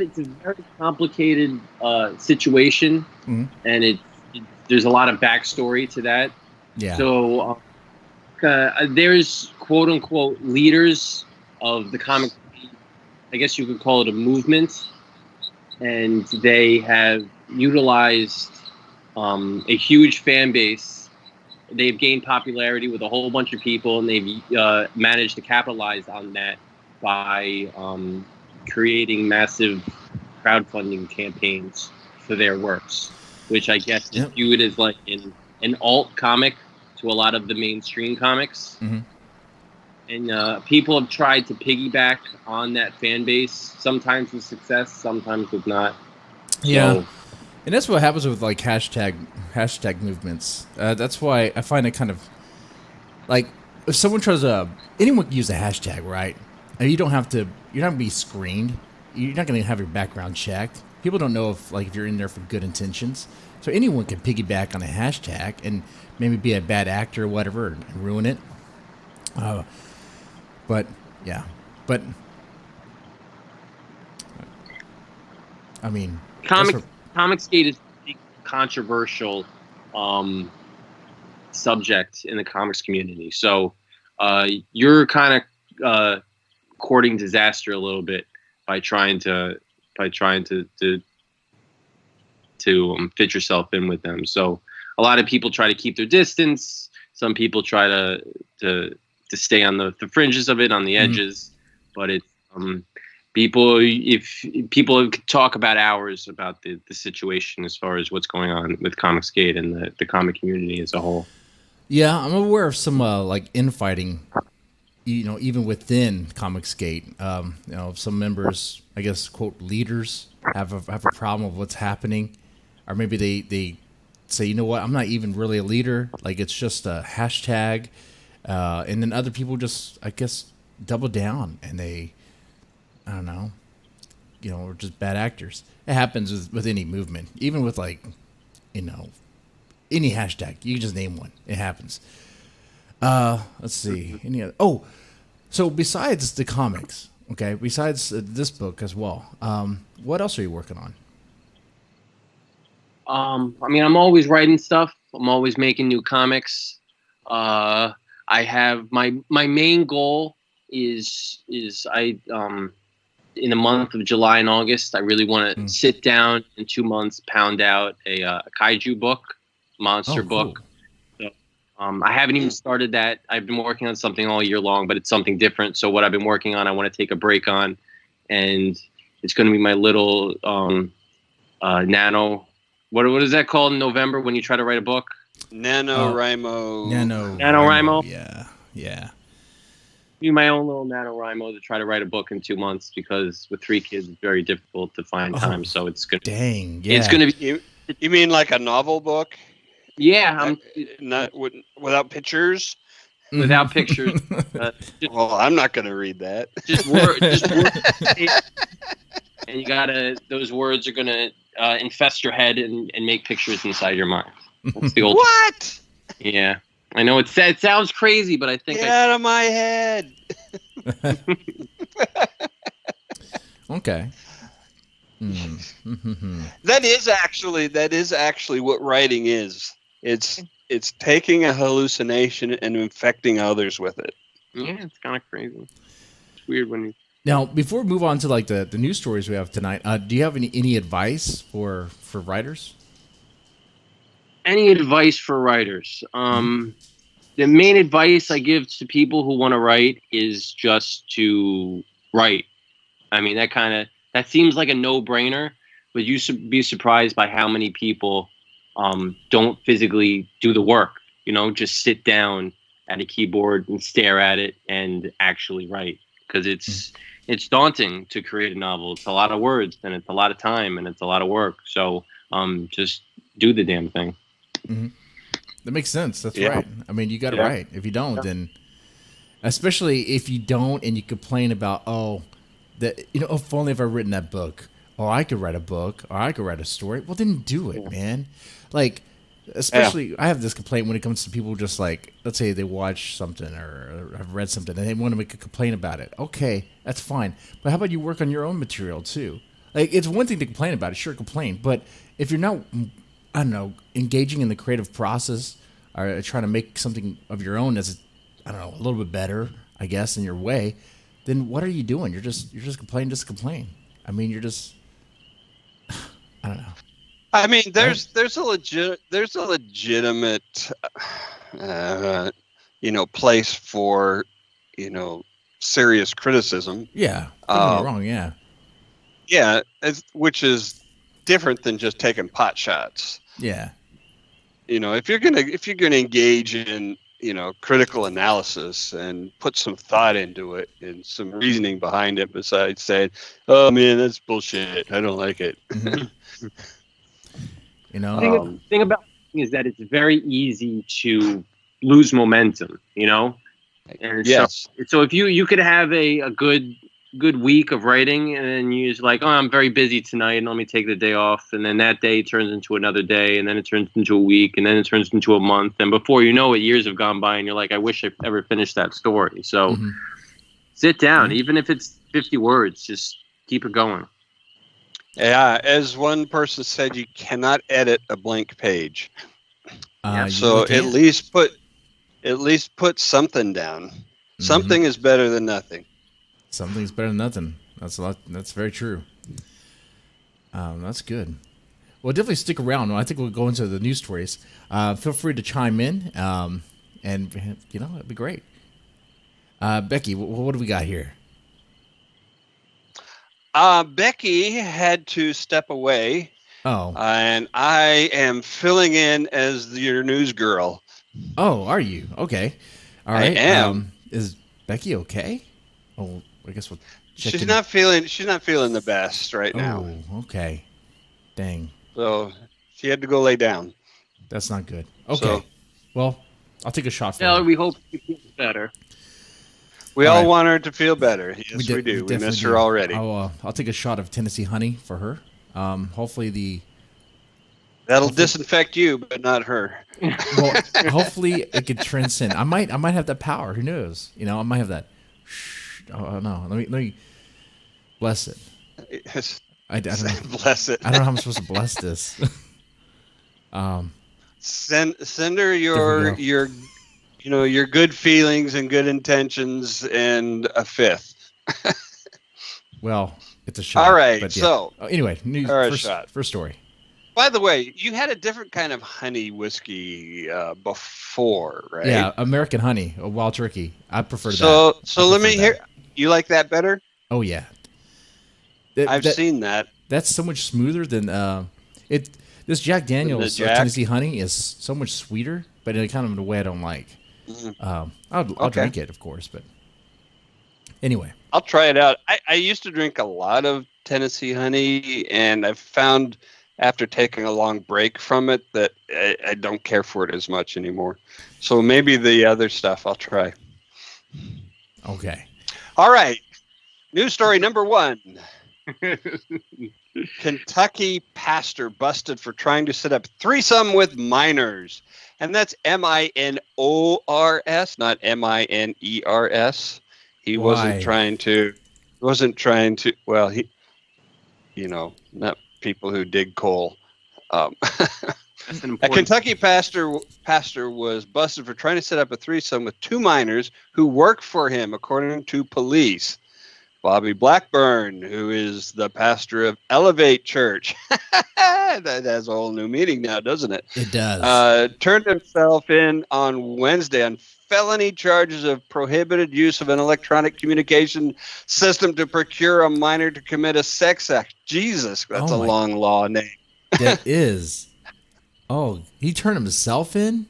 It's a very complicated situation, mm-hmm. and there's a lot of backstory to that. Yeah. So there's quote unquote leaders of the comic. I guess you could call it a movement, and they have utilized a huge fan base. They've gained popularity with a whole bunch of people, and they've managed to capitalize on that by creating massive crowdfunding campaigns for their works, which I guess is viewed as like an alt comic to a lot of the mainstream comics. Mm-hmm. And people have tried to piggyback on that fan base, sometimes with success, sometimes with not. Yeah. So, and that's what happens with like hashtag movements. That's why I find it kind of like if someone tries anyone can use a hashtag, right? And you're not gonna be screened. You're not gonna have your background checked. People don't know if you're in there for good intentions. So anyone can piggyback on a hashtag and maybe be a bad actor or whatever and ruin it. But I mean, Comicsgate is a controversial subject in the comics community. So you're kind of courting disaster a little bit by trying to fit yourself in with them. So a lot of people try to keep their distance. Some people try to stay on the fringes of it, on the edges. But it's people could talk about hours about the situation as far as what's going on with Comicsgate and the comic community as a whole. Yeah, I'm aware of some infighting. Even within Comicsgate, some members, I guess, quote, leaders have a problem with what's happening, or maybe they say, you know what, I'm not even really a leader, like it's just a hashtag, and then other people just, I guess, double down and they, I don't know, are just bad actors. It happens with any movement, even with any hashtag. You can just name one. It happens. Let's see. Any other? Oh, so besides the comics, okay, besides this book as well, what else are you working on? I mean, I'm always writing stuff. I'm always making new comics. I have my main goal is I in the month of July and August, I really want to sit down in 2 months, pound out a kaiju book, monster book. So, I haven't even started that. I've been working on something all year long, but it's something different. So what I've been working on, I want to take a break on, and it's going to be my little nano. What is that called in November when you try to write a book? NaNoWriMo. NaNoWriMo. Yeah. Be my own little NaNoWriMo to try to write a book in 2 months, because with 3 kids it's very difficult to find time. So it's gonna. Dang. Yeah. It's gonna be. You mean like a novel book? Yeah. Not without pictures. Without pictures. Well, I'm not going to read that. Just word. And you gotta. Those words are gonna infest your head and make pictures inside your mind. That's the old. What? Yeah. I know it sounds crazy, but I think Get out of my head. Okay. That is actually what writing is. It's taking a hallucination and infecting others with it. Yeah, it's kind of crazy. It's weird when you. Now, before we move on to like the news stories we have tonight, do you have any advice for writers? Any advice for writers? The main advice I give to people who want to write is just to write. I mean, that seems like a no-brainer, but you should be surprised by how many people don't physically do the work. You know, just sit down at a keyboard and stare at it and actually write, because it's daunting to create a novel. It's a lot of words, and it's a lot of time, and it's a lot of work. So just do the damn thing. Mm-hmm. That makes sense. That's right. I mean, you got to write. If you don't, then, especially if you don't and you complain about, if only if I'd written that book, or I could write a book, or I could write a story. Well, then do it, man. Like, especially, I have this complaint when it comes to people just like, let's say they watch something or have read something and they want to make a complaint about it. Okay, that's fine. But how about you work on your own material too? Like, it's one thing to complain about it. Sure, complain. But if you're not, I don't know, engaging in the creative process or trying to make something of your own that's, I don't know, a little bit better, I guess, in your way, then what are you doing? You're just complaining, just complain. I mean, you're just, I don't know. I mean, there's a legitimate, place for, serious criticism. Yeah, don't get me wrong. Yeah. Yeah, which is different than just taking pot shots. Yeah. If you're gonna engage in critical analysis and put some thought into it and some reasoning behind it, besides saying, "Oh man, that's bullshit. I don't like it." Mm-hmm. The thing about it is that it's very easy to lose momentum. And yes. So if you could have a good week of writing, and then you're just like, oh, I'm very busy tonight, and let me take the day off, and then that day turns into another day, and then it turns into a week, and then it turns into a month, and before you know it, years have gone by, and you're like, I wish I ever finished that story. So sit down, even if it's 50 words, just keep it going. Yeah, as one person said, you cannot edit a blank page. So at least put something down. Something is better than nothing. Something's better than nothing. That's very true. That's good. Well, definitely stick around. I think we'll go into the news stories. Feel free to chime in, and it'd be great. Becky, what do we got here? Becky had to step away. Oh. And I am filling in as your news girl. Oh, are you? Okay. All right. I am. Is Becky okay? Oh, I guess we'll check She's in. not feeling the best right now. Oh, okay. Dang. So she had to go lay down. That's not good. Okay. So, well, I'll take a shot for her. We hope she feels better. We all want her to feel better. Yes, we do. We miss her already. I'll take a shot of Tennessee honey for her. Hopefully That'll disinfect you, but not her. Well, hopefully it could transcend. I might have that power. Who knows? You know, I might have that. Oh no, let me bless it. I don't know. Bless it. I don't know how I'm supposed to bless this. Send her your your good feelings and good intentions and a fifth. Well, it's a shot. All right. But yeah. So anyway, first story. By the way, you had a different kind of honey whiskey before, right? Yeah, American honey, a wild turkey. I prefer that. So let me hear. You like that better? Oh yeah. I've seen that. That's so much smoother than it. This Jack Daniel's Tennessee honey is so much sweeter, but in kind of a way I don't like. I'll drink it, of course, but anyway. I'll try it out. I used to drink a lot of Tennessee honey, and I've found after taking a long break from it that I don't care for it as much anymore. So maybe the other stuff I'll try. Okay. All right. News story number 1. Kentucky pastor busted for trying to set up threesome with minors. And that's minors, not miners. He wasn't trying to, well, not people who dig coal. A Kentucky pastor was busted for trying to set up a threesome with 2 minors who work for him, according to police. Bobby Blackburn, who is the pastor of Elevate Church. That has a whole new meaning now, doesn't it? It does. Turned himself in on Wednesday on felony charges of prohibited use of an electronic communication system to procure a minor to commit a sex act. Jesus, that's a long law name. That is. Oh, he turned himself in?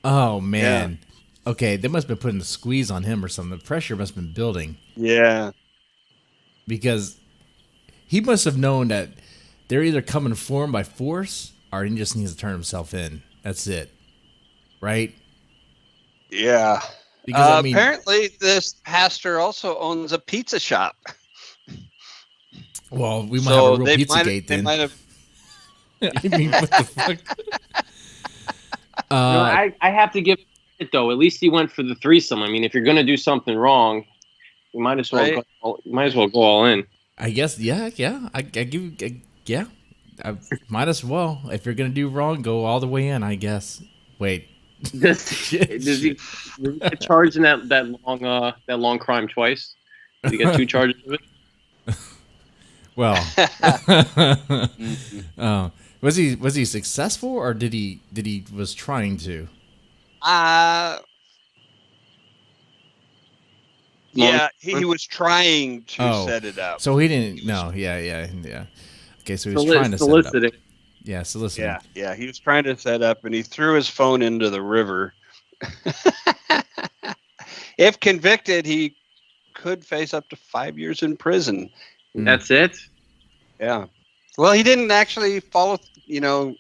Oh, man. Yeah. Okay, they must have been putting the squeeze on him or something. The pressure must have been building. Yeah. Because he must have known that they're either coming for him by force or he just needs to turn himself in. That's it. Right? Yeah. Because, apparently this pastor also owns a pizza shop. Well, we might have a real Pizzagate then. They might have... I mean, what the fuck? I have to give it, though. At least he went for the threesome. I mean, if you're going to do something wrong, you might as well go all in. I guess, yeah. I might as well. If you're gonna do wrong, go all the way in. I guess. Wait. Does he get charged in that long crime twice? Did he get 2 charges of it? Well, was he successful or did he was trying to? Yeah, he was trying to set it up. So he didn't. No, yeah. Okay, so he was trying to set it up. Yeah, soliciting. Yeah. He was trying to set up, and he threw his phone into the river. If convicted, he could face up to 5 years in prison. That's it. Yeah. Well, he didn't actually follow. He got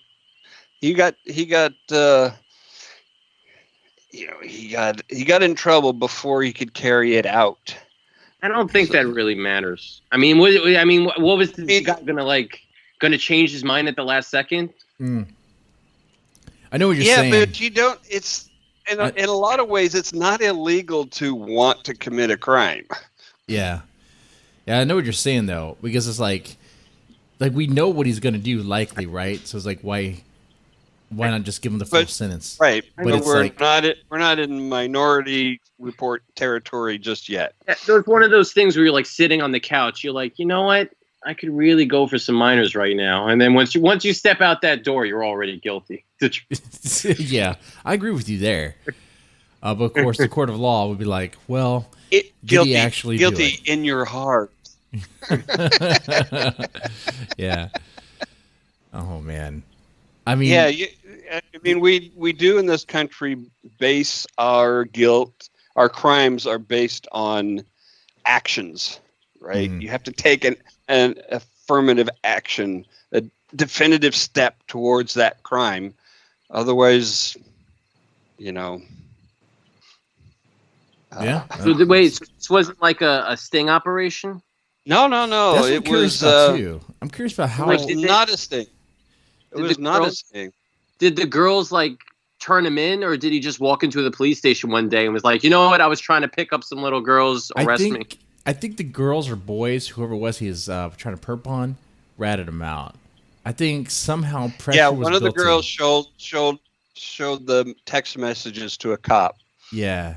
in trouble before he could carry it out. I don't think that really matters. I mean, what was the guy gonna change his mind at the last second? I know what you're saying. Yeah, but you don't. It's in a lot of ways, it's not illegal to want to commit a crime. Yeah, I know what you're saying though, because it's like we know what he's gonna do, likely, right? So it's like why not just give him the full sentence? Right. But we're not in Minority Report territory just yet. It's one of those things where you're like sitting on the couch. You're like, you know what? I could really go for some minors right now. And then once you step out that door, you're already guilty. Yeah, I agree with you there. But of course, the court of law would be like, well, did he actually do it? Guilty in your heart. Yeah. Oh man. I mean, we do in this country base our guilt, our crimes are based on actions, right? You have to take an affirmative action, a definitive step towards that crime. Otherwise, Yeah. So wait, this wasn't like a sting operation? No. That's what I'm curious about too. I'm curious about how. Not a sting. It was not a thing. Did the girls like turn him in, or did he just walk into the police station one day and was like, you know what, I was trying to pick up some little girls, arrest me? I think the girls or boys, whoever it was he was trying to perp on, ratted him out. I think somehow pressure was one of the built in. girls showed the text messages to a cop. Yeah.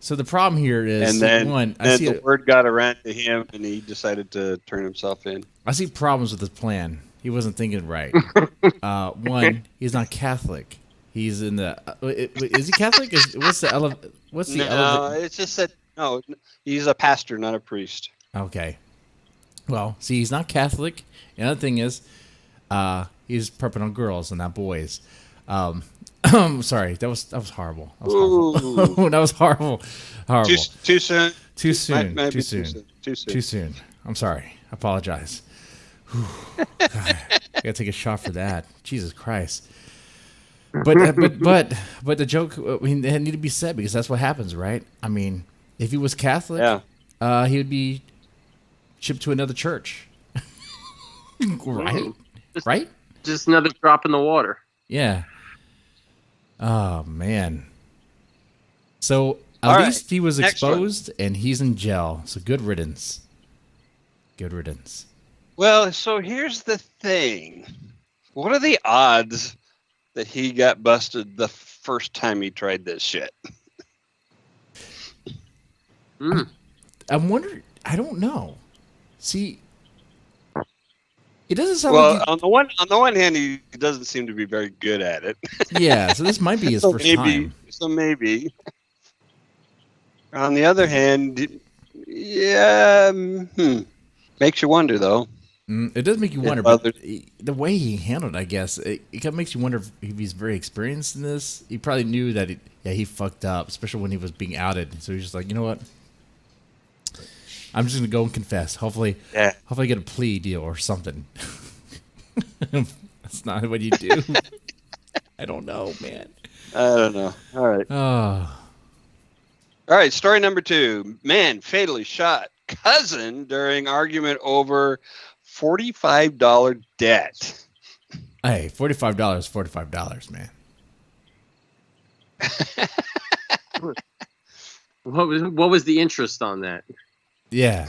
So the problem here is, and then, I see the word got around to him, and he decided to turn himself in. I see problems with his plan. He wasn't thinking right. One, he's not Catholic. He's in the. Is he Catholic? What's the? No, it's just that no. He's a pastor, not a priest. Okay. Well, see, he's not Catholic. The other thing is, he's prepping on girls and not boys. Sorry, that was horrible. That was horrible. That was horrible. Horrible. Too soon. Too soon. Might Too soon. Too soon. I'm sorry. I apologize. God, I gotta take a shot for that. Jesus Christ. But the joke, I mean, it need to be said because that's what happens, right? I mean, if he was Catholic, he would be shipped to another church, right? Right? Just another drop in the water. Yeah. Oh man. So at least he was exposed and he's in jail. So good riddance. Good riddance. Well, so here's the thing. What are the odds that he got busted the first time he tried this shit? I'm wondering. I don't know. See, it doesn't sound well, like on the one hand, he doesn't seem to be very good at it. Yeah, so this might be his first time. So maybe. On the other hand, yeah, makes you wonder though. It does make you wonder, but the way he handled it, I guess, it kind of makes you wonder if he's very experienced in this. He probably knew that he fucked up, especially when he was being outed. So he's just like, you know what? I'm just gonna go and confess. Hopefully get a plea deal or something. That's not what you do. I don't know, man. I don't know. All right. All right. Story number 2. Man fatally shot cousin during argument over $45 debt. Hey, $45, $45, man. What was the interest on that? Yeah.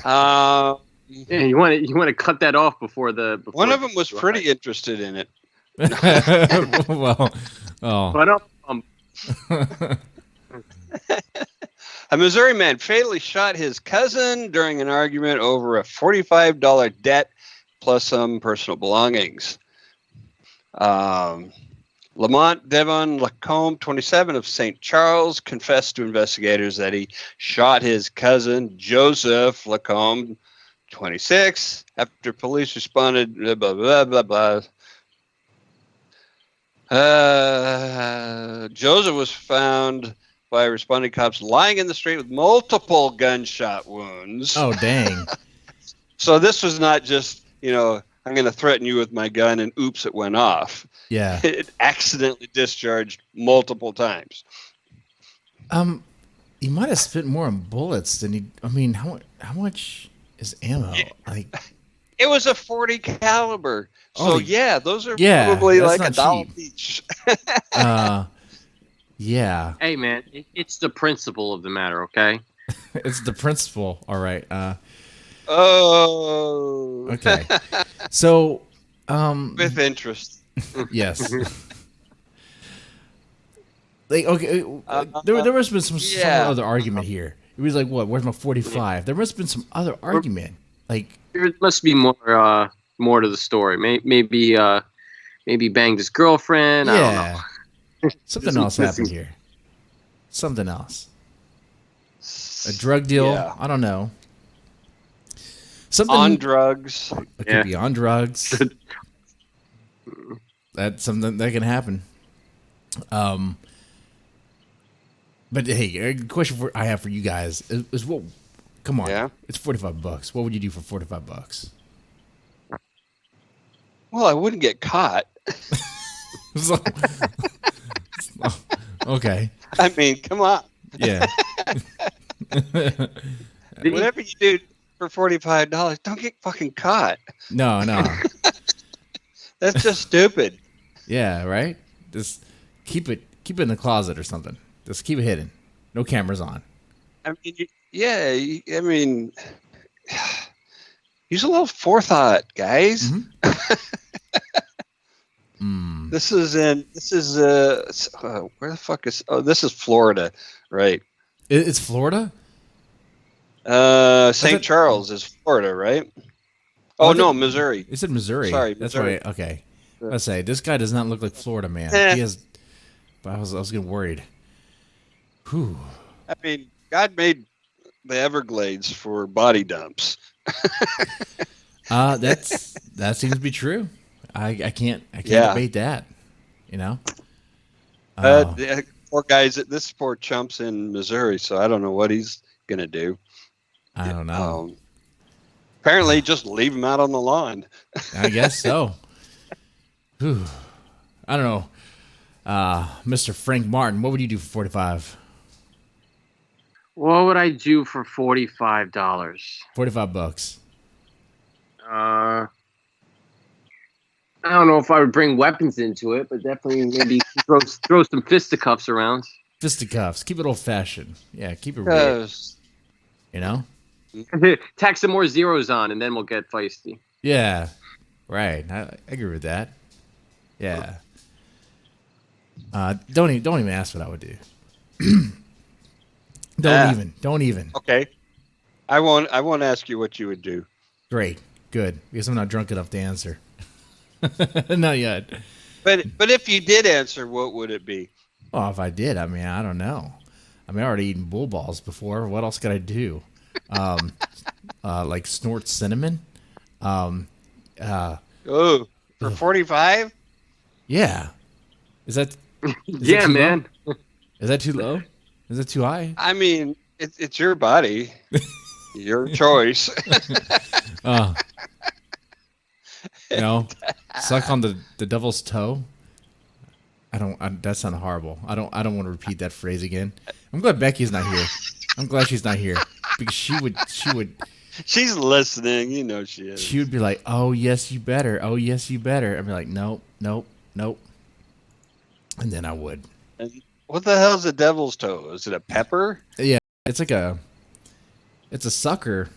Yeah, you want to cut that off before one of them was pretty interested in it. Well, but a Missouri man fatally shot his cousin during an argument over a $45 debt plus some personal belongings. Lamont Devon Lacombe, 27, of St. Charles, confessed to investigators that he shot his cousin Joseph Lacombe, 26, after police responded, blah, blah, blah, blah. Joseph was found by responding cops lying in the street with multiple gunshot wounds. Oh, dang. So this was not just, I'm going to threaten you with my gun and oops, it went off. Yeah. It accidentally discharged multiple times. He might have spent more on bullets than how much is ammo? It was a .40 caliber. So those are Yeah, probably that's like not $1 each. Yeah. Hey, man, it's the principle of the matter, okay? It's the principle. All right. Oh. Okay. So, with interest. Yes. Okay, there must have been some other argument here. It was like, what? Where's my 45? There must have been some other argument. There must be more to the story. Maybe banged his girlfriend. I don't know. Something else happened here. Something else. A drug deal. Yeah. I don't know. Something on drugs. It could be on drugs. That's something that can happen. But hey, a question I have for you guys is what? Come on, it's $45. What would you do for $45? Well, I wouldn't get caught. Okay. I mean, come on. Yeah. Whatever you do for $45, don't get fucking caught. No. That's just stupid. Yeah, right. Just keep it in the closet or something. Just keep it hidden. No cameras on. I mean, yeah. I mean, use a little forethought, guys. Mm. This is where the fuck is? Oh, this is Florida, right? It's Florida. St. Charles is Florida, right? Oh, Oh no, Missouri. It said Missouri. Sorry, That's Missouri. right. Okay. I say this guy does not look like Florida man. He has. But I was getting worried. Whew. I mean, God made the Everglades for body dumps. That seems to be true. I can't debate that. You know. Poor guys, this poor chump's in Missouri, so I don't know what he's gonna do. I don't know. Apparently, just leave him out on the lawn. I guess so. Whew. I don't know. Mr. Frank Martin, what would you do for 45? What would I do for $45? $45. I don't know if I would bring weapons into it, but definitely maybe throw some fisticuffs around. Fisticuffs. Keep it old fashioned. Yeah, keep it real. You know? Tack some more zeros on, and then we'll get feisty. Yeah. Right. I agree with that. Yeah. Don't even ask what I would do. Don't even. Okay. I won't ask you what you would do. Great. Good. Because I'm not drunk enough to answer. Not yet. But if you did answer, what would it be? Well, if I did, I mean, I don't know. I mean, I already eaten bull balls before. What else could I do? Like snort cinnamon. For 45? Yeah. Is that yeah, man. Low? Is that too low? Is it too high? I mean, it's your body, your choice. You know, suck on the devil's toe. That sounded horrible. I don't want to repeat that phrase again. I'm glad Becky's not here. I'm glad she's not here because she would. She's listening. You know she is. She would be like, "Oh yes, you better. Oh yes, you better." I'd be like, "Nope, nope, nope," and then I would. What the hell is a devil's toe? Is it a pepper? Yeah, it's a sucker.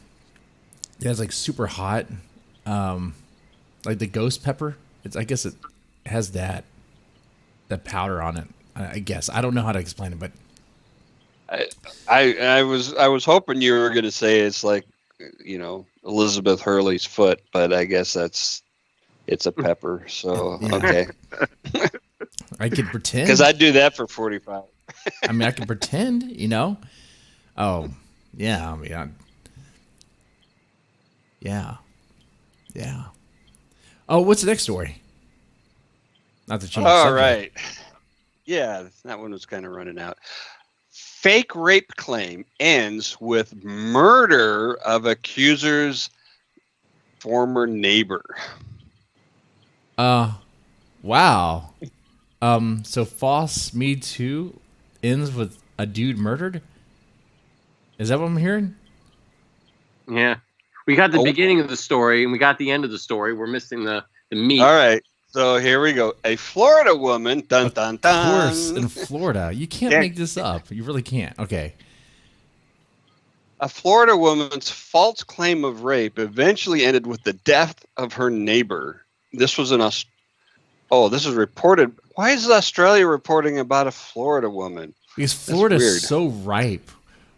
Yeah, it's like super hot. Like the ghost pepper. I guess it has that powder on it. I guess I don't know how to explain it, but I was hoping you were going to say it's like, you know, Elizabeth Hurley's foot, but I guess it's a pepper. So yeah. Okay, I could pretend because I'd do that for 45. I mean, I can pretend, you know. Oh yeah, I mean, yeah. Oh, what's the next story? Not to change. All right. Yeah, that one was kind of running out. Fake rape claim ends with murder of accuser's former neighbor. Wow. So false Metoo ends with a dude murdered? Is that what I'm hearing? Yeah. We got the beginning of the story and we got the end of the story. We're missing the meat. All right. So here we go. A Florida woman, dun dun dun. Of course, in Florida. You can't make this up. You really can't. Okay. A Florida woman's false claim of rape eventually ended with the death of her neighbor. This was this is reported. Why is Australia reporting about a Florida woman? Because Florida is so ripe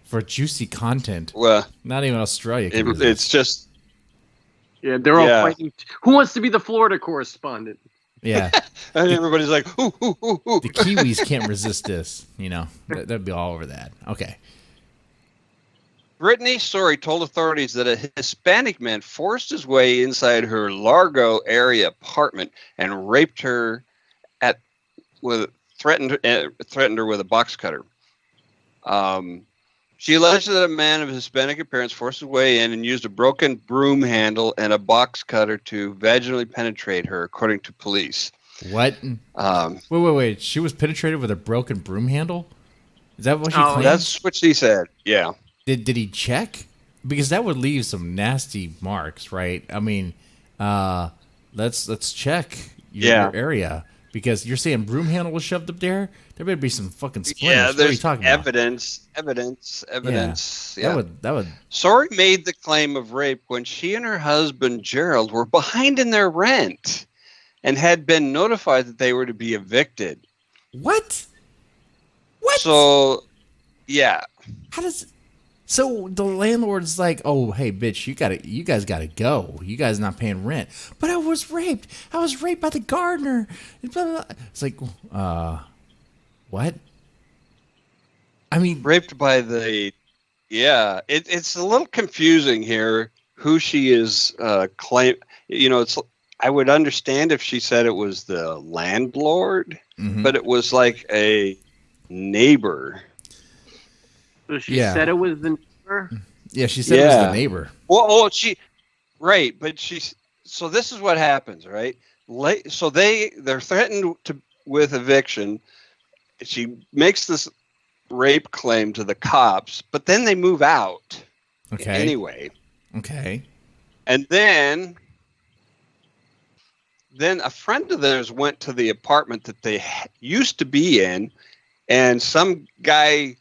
for juicy content. Well, not even Australia can resist. It's just. Yeah, they're all fighting. Who wants to be the Florida correspondent? Yeah. And everybody's like, ooh. The Kiwis can't resist this. You know, they'd be all over that. Okay. Brittany Story told authorities that a Hispanic man forced his way inside her Largo area apartment and raped her threatened her with a box cutter. She alleged that a man of Hispanic appearance forced his way in and used a broken broom handle and a box cutter to vaginally penetrate her, according to police. What? Wait. She was penetrated with a broken broom handle? Is that what she claimed? That's what she said. Yeah. Did he check? Because that would leave some nasty marks, right? I mean, let's check your area, because you're saying broom handle was shoved up there. There better be some fucking splinters. Yeah, What are you there's talking about? evidence. Yeah. That would. Sori made the claim of rape when she and her husband Gerald were behind in their rent and had been notified that they were to be evicted. What? So, yeah. How does? So the landlord's like, "Oh, hey, bitch, you guys gotta go. You guys not paying rent." But I was raped. I was raped by the gardener. Blah, blah, blah. It's like, what? I mean, Raped by the. Yeah, it's a little confusing here who she is claim. It's. I would understand if she said it was the landlord, but it was like a neighbor. So she said it was the neighbor? Yeah, she said it was the neighbor. Well, right, but so this is what happens, right? So they're threatened with eviction. She makes this rape claim to the cops, but then they move out. Okay. Anyway. Okay. And then a friend of theirs went to the apartment that they used to be in, and some guy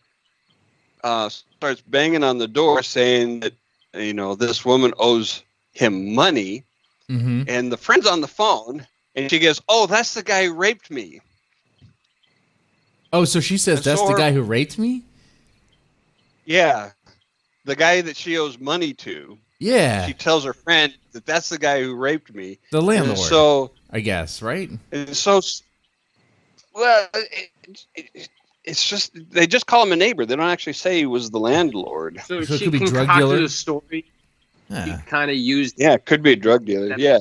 starts banging on the door saying that, this woman owes him money. And the friend's on the phone, and she goes, "Oh, that's the guy who raped me." Oh, so she says that's the guy who raped me? Yeah. The guy that she owes money to. Yeah. She tells her friend that that's the guy who raped me. The landlord. And so, I guess, right? And so, well, it's just, they just call him a neighbor. They don't actually say he was the landlord. So it she could be drug concocted dealer? a story. Yeah. She kind of used. Yeah, it could be a drug dealer. Yeah.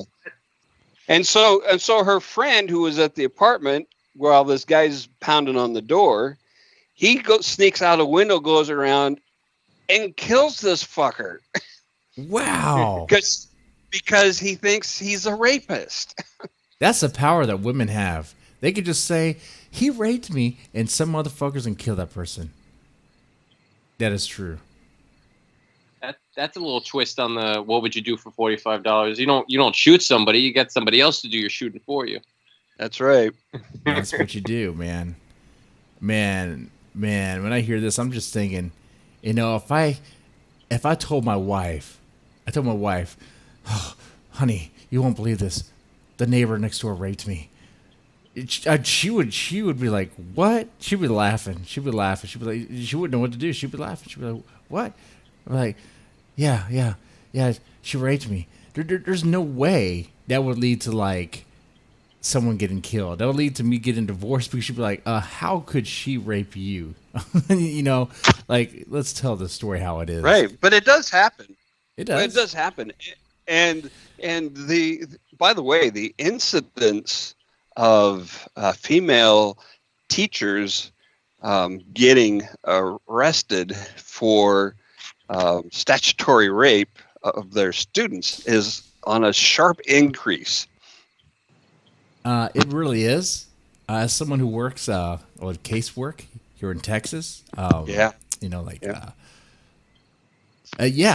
And so her friend who was at the apartment while this guy's pounding on the door, he sneaks out a window, goes around, and kills this fucker. Wow. Because he thinks he's a rapist. That's the power that women have. They could just say, "He raped me," and some motherfuckers can kill that person. That is true. That's a little twist on the what would you do for $45? You don't shoot somebody, you get somebody else to do your shooting for you. That's right. That's what you do, man. Man, when I hear this, I'm just thinking, if I told my wife, "Oh, honey, you won't believe this. The neighbor next door raped me." She would be like, "What?" She'd be laughing. She'd be like, she wouldn't know what to do. She'd be laughing. She'd be like, "What?" I'm like, yeah. She raped me. There's no way that would lead to like someone getting killed. That would lead to me getting divorced, because she'd be like, how could she rape you? Like, let's tell the story how it is. Right, but it does happen. It does. It does happen. And by the way, the incidence of female teachers getting arrested for statutory rape of their students is on a sharp increase. It really is. As someone who works casework here in Texas, Yeah,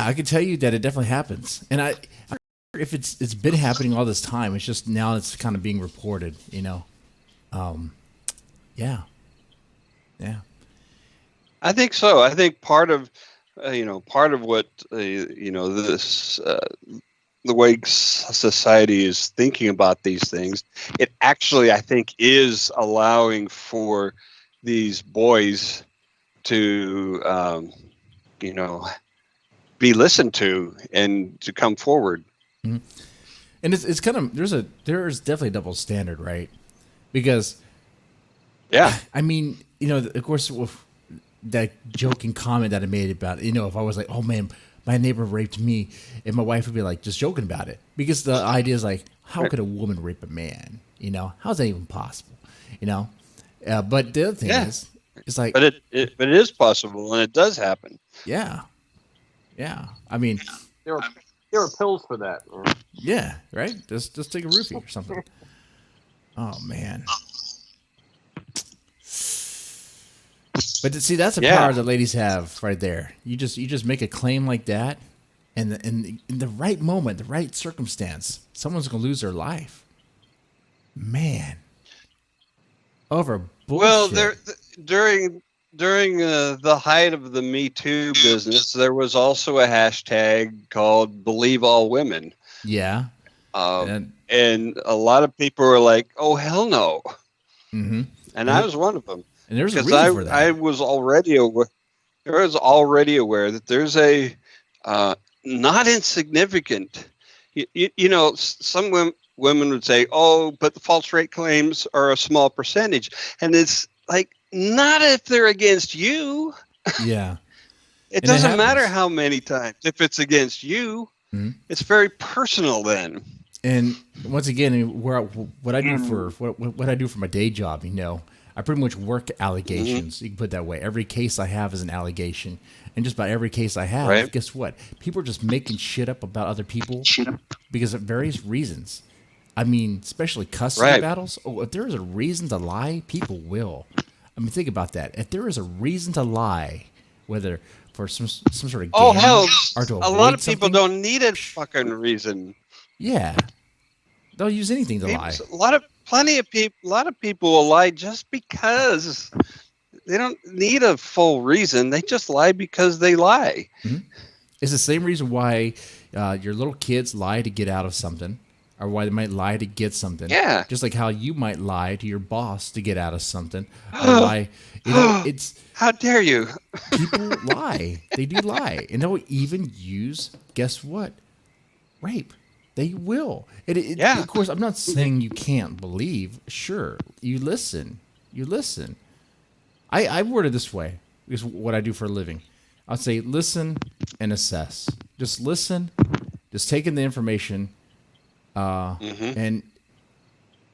I can tell you that it definitely happens. And I wonder if it's been happening all this time. It's just now it's kind of being reported. Yeah. I think so. I think part of what this the way society is thinking about these things, it actually, I think, is allowing for these boys to, be listened to and to come forward. Mm-hmm. And it's kind of, there's definitely a double standard, right? Because, yeah, I mean, of course, with that joking comment that I made about, if I was like, "Oh man, my neighbor raped me," and my wife would be like, just joking about it, because the idea is like, how could a woman rape a man? How's that even possible? But the other thing is, it's like, but it is possible, and it does happen. Yeah. I mean, There are pills for that. yeah, right. Just take a roofie or something. Oh man. But see, that's a power that ladies have right there. You just make a claim like that, And in the right moment, the right circumstance, someone's going to lose their life. Man. Over bullshit. Well, during the height of the Me Too business, there was also a hashtag called Believe All Women. Yeah. And a lot of people were like, "Oh, hell no." Mm-hmm. And I was one of them. And there's a reason for that. I was already aware. I was already aware that there's a not insignificant. Some women would say, "Oh, but the false rate claims are a small percentage," and it's like, not if they're against you. Yeah. It doesn't matter how many times. If it's against you, it's very personal then. And once again, what I do for my day job, I pretty much work allegations. You can put it that way. Every case I have is an allegation, and just about every case I have, guess what? People are just making shit up about other people because of various reasons. I mean, especially custody battles. Oh, if there is a reason to lie, people will. I mean, think about that. If there is a reason to lie, whether for some sort of game or to avoid a lot of people something, don't need a fucking reason. Yeah, they'll use anything to lie. A lot of people will lie just because they don't need a full reason. They just lie because they lie. Mm-hmm. It's the same reason why your little kids lie to get out of something, or why they might lie to get something. Yeah. Just like how you might lie to your boss to get out of something. Or lie. It's how dare you? People lie. They do lie, and they'll even use, guess what? Rape. They will. Of course, I'm not saying you can't believe. Sure, you listen. I word it this way, because what I do for a living. I'll say listen and assess. Just listen. Just take in the information. And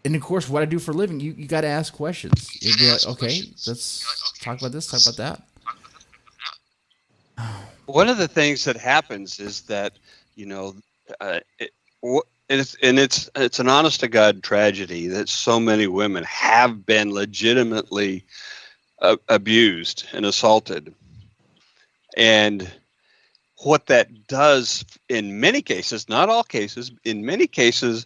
of course, what I do for a living, you got to ask questions. You'd be like, okay, let's talk about this, talk about that. One of the things that happens is that, it's an honest to God tragedy that so many women have been legitimately abused and assaulted. And what that does in many cases, not all cases, in many cases,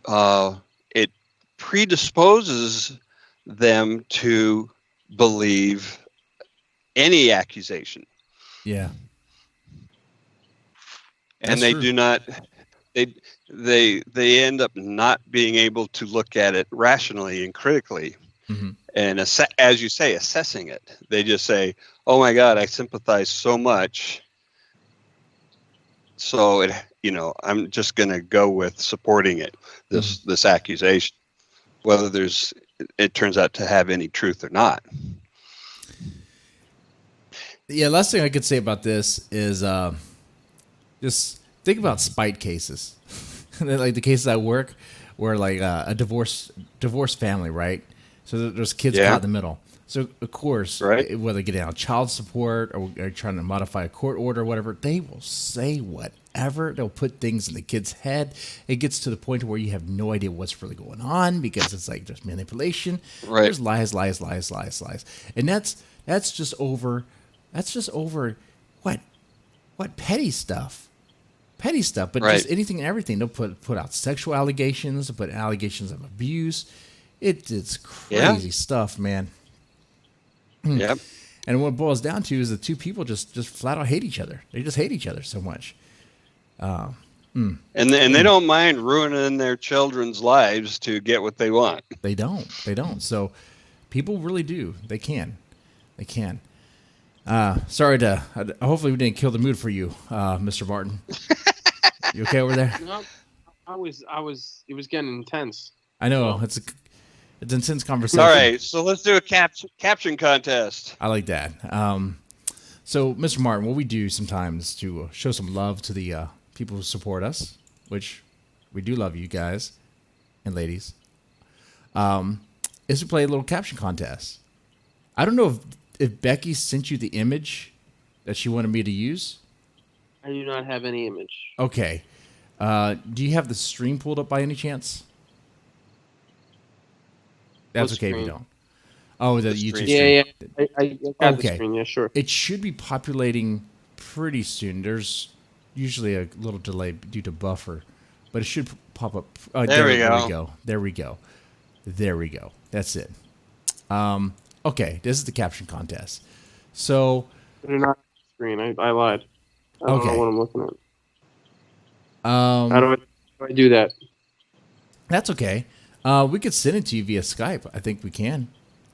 it predisposes them to believe any accusation. Yeah. And they do not, they end up not being able to look at it rationally and critically. Mm-hmm. And as you say, assessing it. They just say, "Oh my God, I sympathize so much. So I'm just going to go with supporting it, this accusation, whether it turns out to have any truth or not." Yeah, last thing I could say about this is just think about spite cases. Like the cases I work where like a divorced family, right? So there's kids caught in the middle. So of course, whether getting out child support or trying to modify a court order or whatever, they will say whatever. They'll put things in the kid's head. It gets to the point where you have no idea what's really going on because it's like there's manipulation. Right. There's lies. And that's just over what petty stuff. But just anything and everything. They'll put out sexual allegations, they'll put allegations of abuse. It's crazy stuff, man. Yep. And what it boils down to is the two people just flat out hate each other. They just hate each other so much. And they don't mind ruining their children's lives to get what they want. They don't. So people really do. They can. Sorry hopefully we didn't kill the mood for you, Mr. Martin. You okay over there? No, it was getting intense. I know. It's an intense conversation. All right, so let's do a caption contest. I like that. So, Mr. Martin, what we do sometimes to show some love to the people who support us, which we do love you guys and ladies, is to play a little caption contest. I don't know if Becky sent you the image that she wanted me to use. I do not have any image. Okay. Do you have the stream pulled up by any chance? That's okay if you don't. Oh, the YouTube stream. Yeah. I got the screen. Yeah, sure. It should be populating pretty soon. There's usually a little delay due to buffer, but it should pop up. There we There we go. go. There we go. There we go. That's it. Okay, this is the caption contest. So, They're not on the screen. I lied. I don't Okay. know what I'm looking at. How do I do that? that's okay. We could send it to you via Skype. I think we can.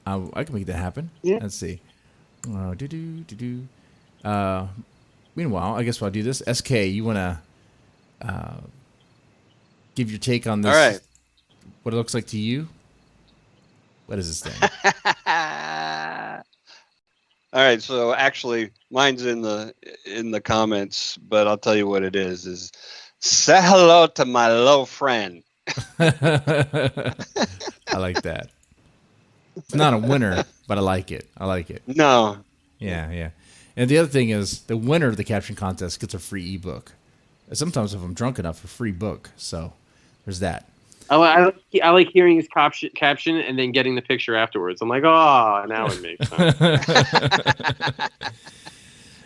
I can make that happen. Yeah. Let's see. Meanwhile, I guess while I do this, SK, you want to give your take on this? All right. What it looks like to you? What is this thing? All right, so actually, mine's in the comments, but I'll tell you what it is. Is say hello to my little friend. I like that. It's not a winner, but I like it. I like it. No, Yeah. And the other thing is, the winner of the caption contest gets a free ebook. Sometimes if I'm drunk enough, a free book. So there's that. I like hearing his caption and then getting the picture afterwards. I'm like, oh, now it makes sense.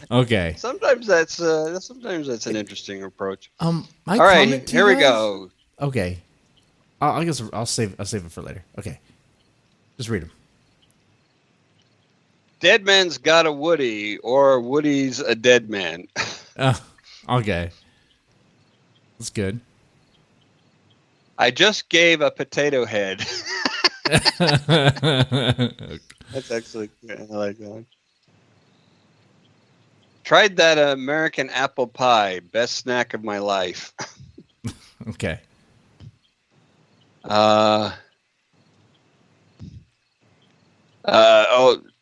Okay. sometimes that's an interesting approach. My All right, comment to here you we guys- go. Okay. I guess I'll save it for later. Okay. Just read them. Deadman's got a Woody, or Woody's a dead man. Okay. That's good. I just gave a potato head. That's actually, I like that one. Tried that American apple pie, best snack of my life. Okay.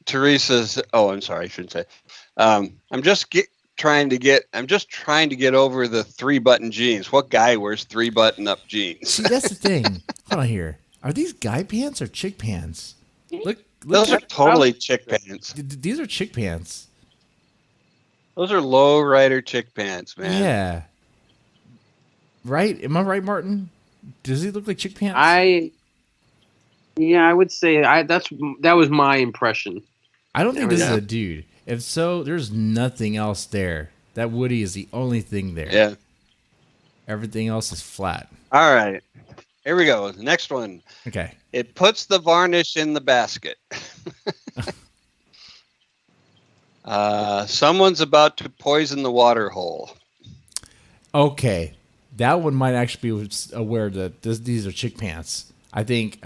Teresa's. Oh, I'm sorry, I shouldn't say. I'm just trying to get over the 3-button jeans. What guy wears 3-button up jeans? See, that's the thing. Hold on here. Are these guy pants or chick pants? Look Those are totally chick pants. these are chick pants. Those are low rider chick pants, man. Yeah. Right? Am I right, Martin? Does he look like chick pants? I would say that was my impression. I don't think this is Yeah. a dude. If so, there's nothing else there. That Woody is the only thing there. Yeah. Everything else is flat. All right. Here we go. The next one. Okay. It puts the varnish in the basket. Someone's about to poison the water hole. Okay. That one might actually be aware that these are chick pants. I think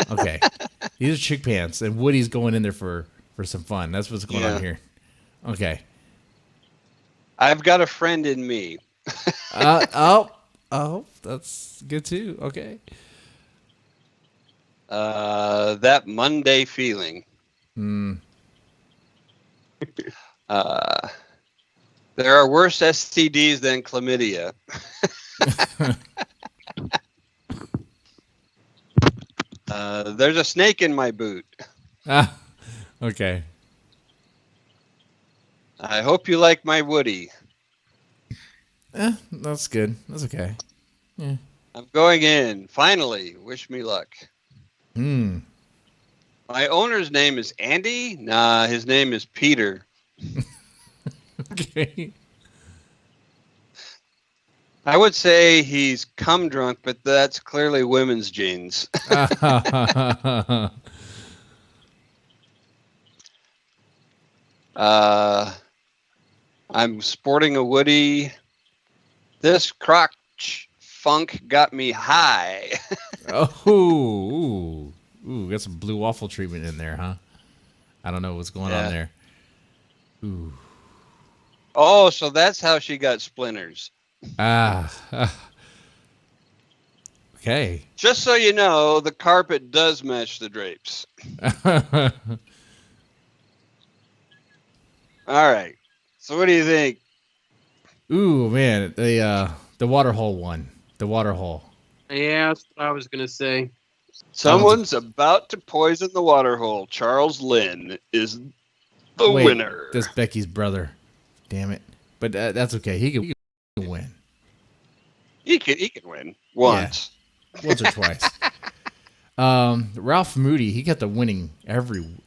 okay. These are chick pants and Woody's going in there for some fun. That's what's going on here. Okay. I've got a friend in me. Oh, that's good too. Okay. That Monday feeling. There are worse STDs than chlamydia. There's a snake in my boot. Okay. I hope you like my Woody. That's good. That's okay. Yeah. I'm going in. Finally. Wish me luck. My owner's name is Andy? Nah, his name is Peter. Okay. I would say he's cum drunk, but that's clearly women's jeans. I'm sporting a Woody. This crotch funk got me high. Ooh, got some blue waffle treatment in there, huh? I don't know what's going on there. Ooh. Oh, so that's how she got splinters. Okay. Just so you know, the carpet does match the drapes. All right. So what do you think? Ooh, man, the water hole one. The water hole. Yeah, that's what I was gonna say. Someone's about to poison the water hole. Charles Lynn is the winner. That's Becky's brother. Damn it. But that's okay. He can win. He can win once. Yeah. Once or twice. Ralph Moody, he got the winning every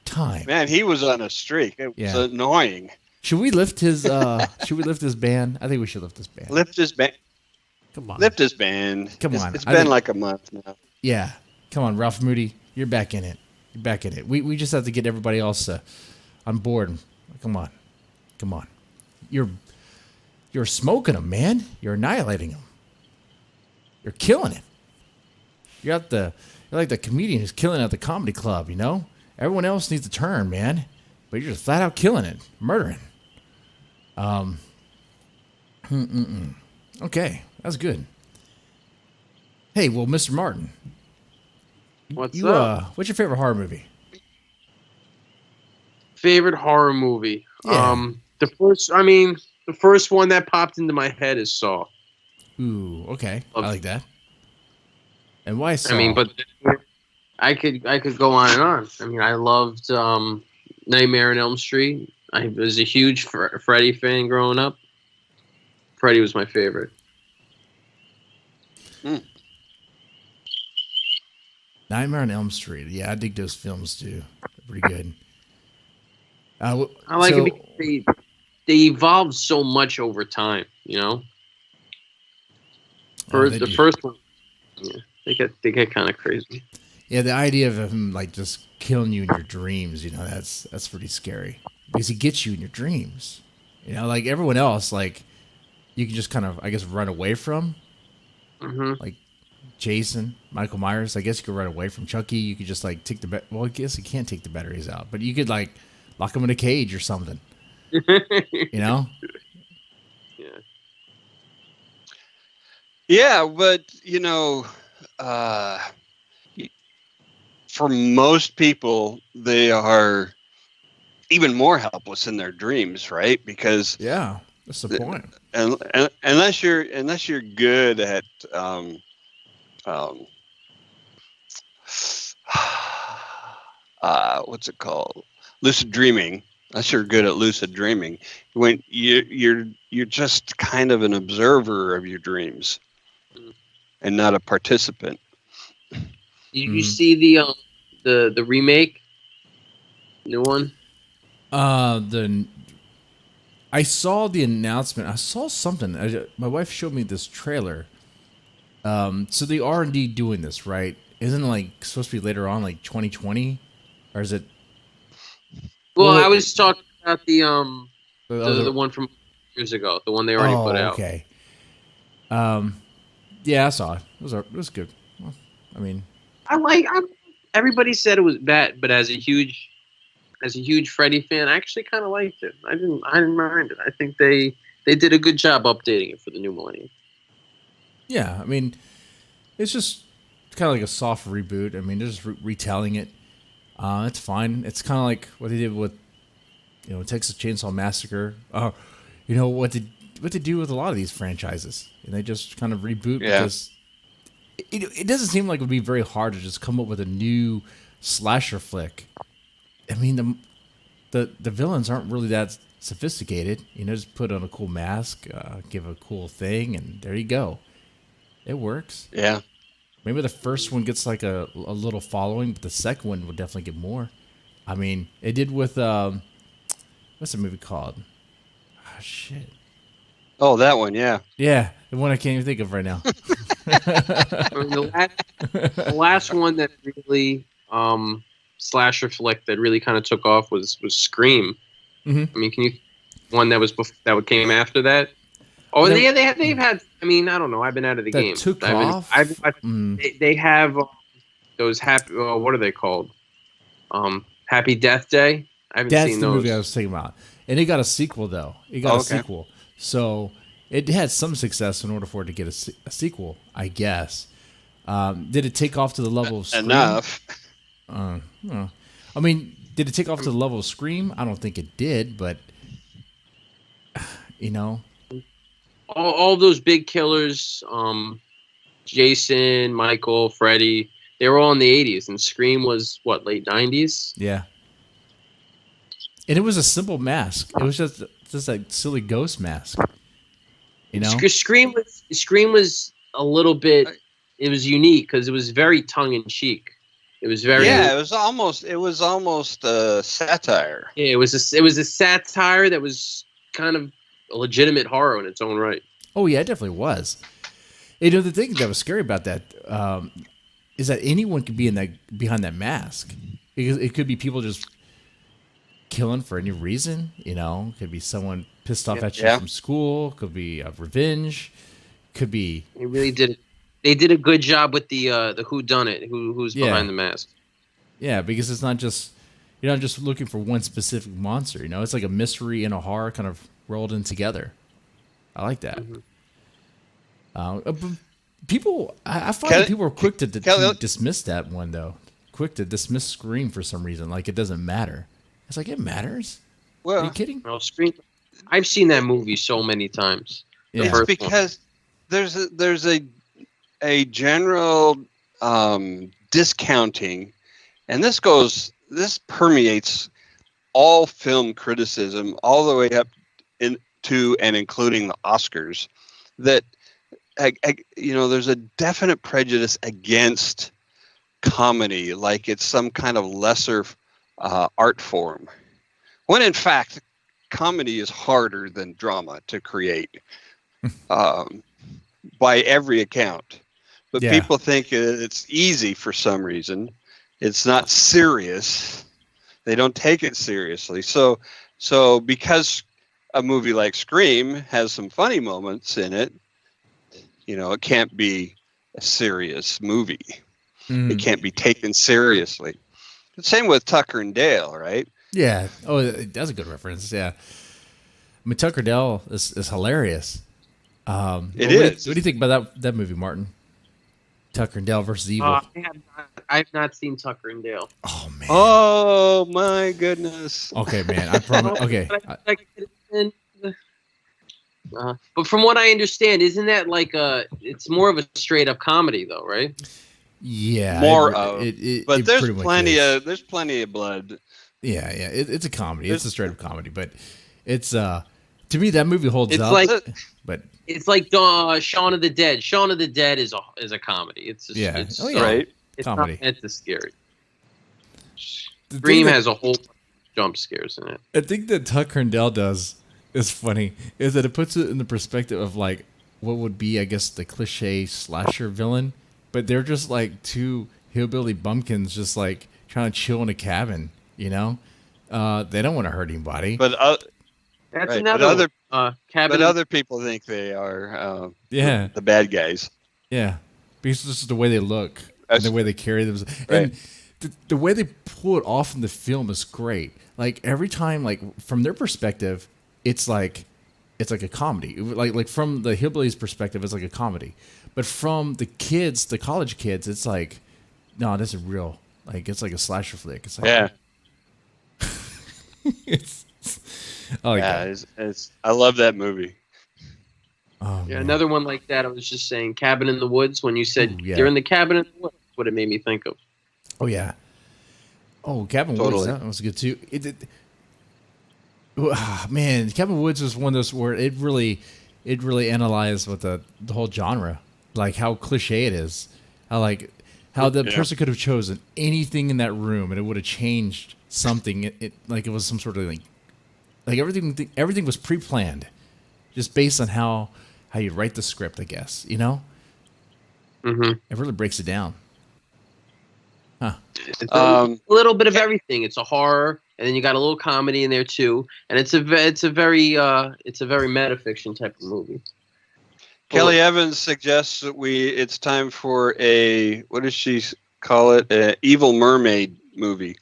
time. Man, he was on a streak. It was annoying. Should we lift his? Should we lift his ban? I think we should lift his ban. Lift his band. Come on. Lift his band. Come on. It's I been think- like a month now. Yeah. Come on, Ralph Moody. You're back in it. You're back in it. We just have to get everybody else on board. Come on. Come on. You're smoking them, man. You're annihilating them. You're killing it. You're like the comedian who's killing it at the comedy club, you know? Everyone else needs a turn, man. But you're just flat out killing it. Murdering. Okay. That's good. Hey, well, Mr. Martin. What's up? What's your favorite horror movie? Favorite horror movie? Yeah. The first one that popped into my head is Saw. Ooh, okay. I like that. And why Saw? I mean, but I could go on and on. I mean, I loved Nightmare on Elm Street. I was a huge Freddy fan growing up. Freddy was my favorite. Nightmare on Elm Street. Yeah, I dig those films too. They're pretty good. I like it because they evolved so much over time. You know, the first one, yeah, they get kind of crazy. Yeah, the idea of him like just killing you in your dreams, you know, that's pretty scary because he gets you in your dreams. You know, like everyone else, like you can just kind of, I guess, run away from. Mm-hmm. Like Jason, Michael Myers. I guess you could run away from Chucky. You could just like take the well, I guess you can't take the batteries out, but you could like lock him in a cage or something. You know? Yeah. Yeah, but you know, for most people, they are even more helpless in their dreams, right? Because Yeah, that's the point. and unless you're good at what's it called, lucid dreaming. Unless you're good at lucid dreaming, when you're just kind of an observer of your dreams and not a participant. Did you see the remake, new one? I saw the announcement. I saw something. My wife showed me this trailer. So they are indeed doing this, right? Isn't it like supposed to be later on, like 2020, or is it? Well, Well, I was talking about the other- one from years ago, the one they already put out. Okay. Yeah, I saw it. It was good. Well, I mean, Everybody said it was bad, but as a huge Freddy fan, I actually kind of liked it. I didn't mind it. I think they did a good job updating it for the new millennium. yeah. I mean, it's just kind of like a soft reboot. I mean, they're just retelling it. It's fine. It's kind of like what they did with, Texas Chainsaw Massacre. You know what they do with a lot of these franchises, and they just kind of reboot because it doesn't seem like it would be very hard to just come up with a new slasher flick. I mean, the villains aren't really that sophisticated. Just put on a cool mask, give a cool thing, and there you go. It works. Yeah. Maybe the first one gets like a little following, but the second one would definitely get more. I mean, it did with what's the movie called? Oh, shit. Oh, that one, yeah. Yeah, the one I can't even think of right now. The last one that really slasher flick that really kind of took off was Scream. Mm-hmm. I mean, can you one that came after that? Oh, No. they've had. I mean, I don't know. I've been out of the That game. took I've been- off? They have those happy. What are they called? Happy Death Day. I haven't That's seen the those. movie I was thinking about. And it got a sequel, though. It got a Okay. sequel. So it had some success in order for it to get a sequel, I guess. Did it take off to the level of Scream? Enough. No. I mean, did it take off to the level of Scream? I don't think it did, but, All those big killers, Jason, Michael, Freddy, they were all in the 80s, and Scream was, late 90s? yeah. And it was a simple mask. It was just a silly ghost mask. Scream was a little bit, it was unique because it was very tongue-in-cheek. It was very it was almost satire. Yeah, it was a satire that was kind of a legitimate horror in its own right. Oh yeah, it definitely was. You know, the thing that was scary about that is that anyone could be behind that mask, because it could be people just killing for any reason. You know, could be someone pissed off at you from school. Could be revenge. Could be. They really did. They did a good job with the whodunit, who's behind the mask. Yeah, because it's not just you're not just looking for one specific monster. You know, it's like a mystery and a horror kind of rolled in together. I like that. People, I find people are quick to dismiss that one though. Quick to dismiss Scream for some reason, like it doesn't matter. It's like it matters. Well, are you kidding? Well, Scream. I've seen that movie so many times. Yeah. It's because there's a general discounting, and this permeates all film criticism all the way up into and including the Oscars. That there's a definite prejudice against comedy, like it's some kind of lesser art form, when in fact comedy is harder than drama to create by every account. But people think it's easy for some reason. It's not serious. They don't take it seriously. So because a movie like Scream has some funny moments in it, it can't be a serious movie. It can't be taken seriously. The same with Tucker and Dale, right? Yeah. Oh, that's a good reference. Yeah. I mean, Tucker and Dale is hilarious. What do you think about that movie, Martin? Tucker and Dale versus Evil. I've not seen Tucker and Dale. Oh man. Oh my goodness. Okay, man. I promise. Okay. But from what I understand, isn't that like it's more of a straight up comedy though, right? Yeah. But there's plenty of blood. Yeah. It's a comedy. It's a straight up comedy, but it's to me that movie holds up. But it's like Shaun of the Dead. Shaun of the Dead is a comedy. It's right. It's comedy. It's a scary. Scream has a whole jump scares in it. I think that Tucker and Dale does is funny is that it puts it in the perspective of like what would be, I guess, the cliche slasher villain, but they're just like two hillbilly bumpkins just like trying to chill in a cabin. They don't want to hurt anybody. But that's right. another cabin. But other people think they are the bad guys. Yeah, because this is the way they look and the way they carry themselves. Right. And the way they pull it off in the film is great. Like every time, like from their perspective, it's like a comedy. Like from the hillbillies' perspective, it's like a comedy. But from the kids, the college kids, it's like, no, this is real. Like it's like a slasher flick. It's like, I love that movie. Oh, yeah, another one like that. I was just saying, Cabin in the Woods. When you said they're in the cabin in the woods, that's what it made me think of. Oh yeah. Oh, Cabin Woods. That was good too. Man, Cabin Woods was one of those where it really analyzed what the whole genre, like how cliche it is, how the person could have chosen anything in that room and it would have changed something. It like it was some sort of like everything was pre-planned, just based on how you write the script, I guess. Mm-hmm. It really breaks it down. Huh. It's a little bit of everything. It's a horror, and then you got a little comedy in there too, and it's a very metafiction type of movie. Kelly Evans suggests that it's time for what does she call it? An Evil Mermaid movie.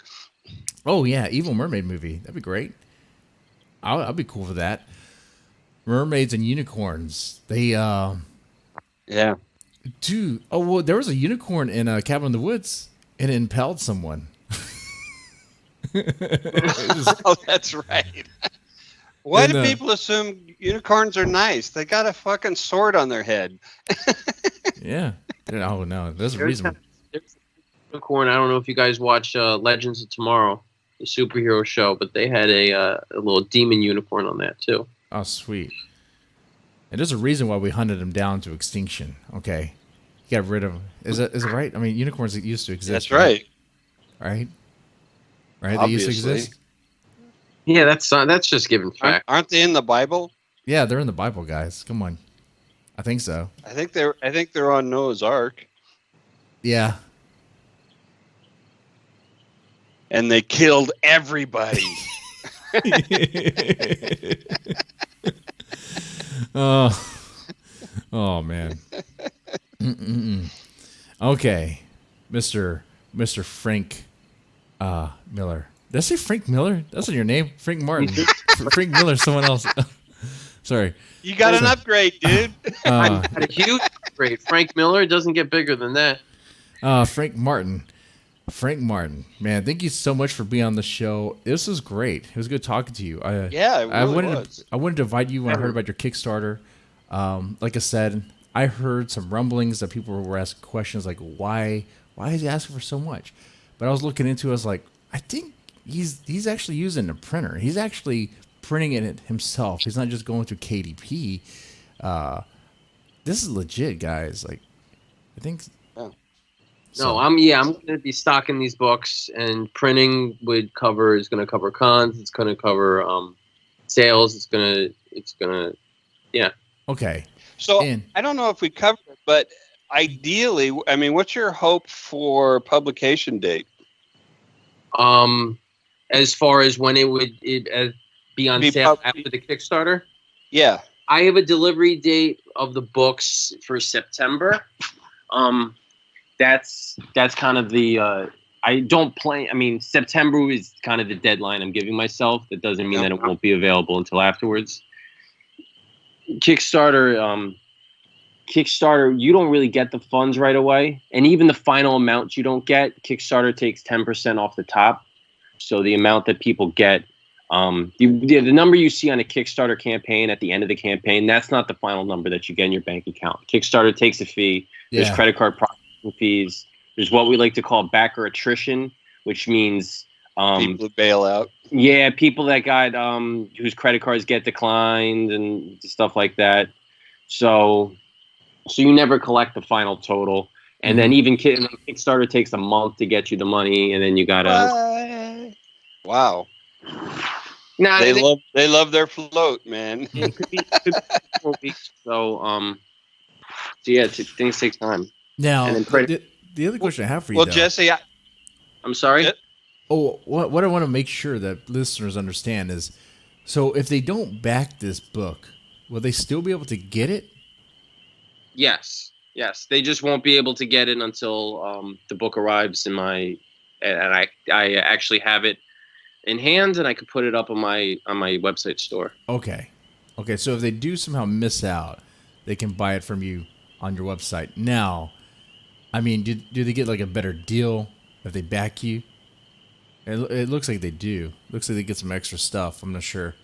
Oh yeah, Evil Mermaid movie. That'd be great. I'll be cool for that. Mermaids and unicorns. They Dude, oh well, there was a unicorn in a Cabin in the Woods, and it impaled someone. Oh, that's right. Why do people assume unicorns are nice? They got a fucking sword on their head. Yeah. Oh no, there's a reason. There's a unicorn. I don't know if you guys watch Legends of Tomorrow, the superhero show, but they had a little demon unicorn on that too. Oh, sweet. And there's a reason why we hunted them down to extinction. Okay, you got rid of them. Is it right? I mean, unicorns used to exist. That's right. right? Right? They used to Obviously. exist. Yeah, that's just given fact. Aren't they in the Bible? Yeah, they're in the Bible, guys. Come on. I think so. I think they're on Noah's Ark, Yeah. and they killed everybody. Oh man. Okay, Mr. Frank Miller. Did I say Frank Miller? That's not your name, Frank Martin. Frank Miller, someone else. Sorry. You got an upgrade, dude. I had a huge upgrade. Frank Miller doesn't get bigger than that. Frank Martin. Frank Martin, man, thank you so much for being on the show. This was great. It was good talking to you. Yeah, it really was. I wanted to invite you when I heard about your Kickstarter. Like I said, I heard some rumblings that people were asking questions like, why is he asking for so much? But I was looking into it, I was like, I think he's actually using a printer. He's actually printing it himself. He's not just going through KDP. This is legit, guys. Like, I think. No, I'm going to be stocking these books, and printing is going to cover cons. It's going to cover sales. It's going to, yeah. Okay. So I don't know if we covered it, but ideally, I mean, what's your hope for publication date? As far as when it would be on sale after the Kickstarter? Yeah. I have a delivery date of the books for September. That's kind of the I don't plan. I mean, September is kind of the deadline I'm giving myself. That doesn't mean that it won't be available until afterwards. Kickstarter, you don't really get the funds right away, and even the final amount you don't get. Kickstarter takes 10% off the top, so the amount that people get, the number you see on a Kickstarter campaign at the end of the campaign, that's not the final number that you get in your bank account. Kickstarter takes a fee. There's credit card processing fees. There's what we like to call backer attrition, which means people bail out. Yeah, people that got whose credit cards get declined and stuff like that. So you never collect the final total, and then even Kickstarter takes a month to get you the money, and then you gotta. Wow. Nah, they love their float, man. It could be 4 weeks. So yeah, things take time. Now, the other question I have for you, well, Jesse, I'm sorry. What I want to make sure that listeners understand is, so if they don't back this book, will they still be able to get it? Yes. They just won't be able to get it until the book arrives and I actually have it in hand, and I could put it up on my website store. Okay. So if they do somehow miss out, they can buy it from you on your website. Now, I mean, do they get like a better deal if they back you? It looks like they do. Looks like they get some extra stuff. I'm not sure.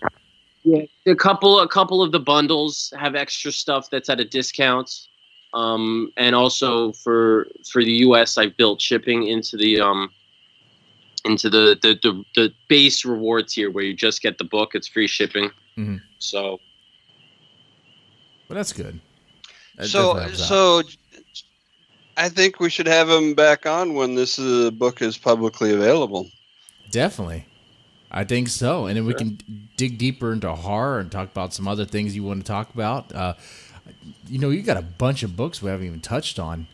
Yeah, a couple of the bundles have extra stuff that's at a discount. And also for the US, I built shipping into the base reward tier where you just get the book. It's free shipping. Mm-hmm. So, well, that's good. So I think we should have him back on when this book is publicly available. Definitely. I think so. And then we can dig deeper into horror and talk about some other things you want to talk about. You got a bunch of books we haven't even touched on.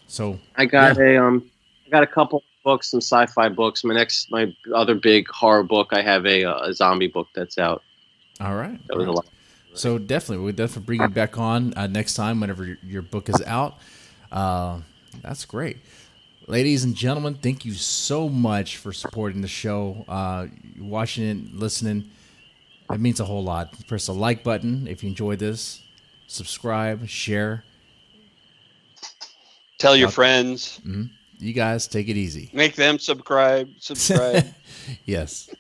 So I got a couple of books, some sci-fi books. My other big horror book, I have a zombie book that's out. All right. That was a lot. So we'll definitely bring you back on next time whenever your book is out. That's great. Ladies and gentlemen, thank you so much for supporting the show, watching it, listening. It means a whole lot. Press the like button if you enjoyed this. Subscribe, share. Tell your friends. Mm-hmm. You guys take it easy. Make them subscribe. Yes.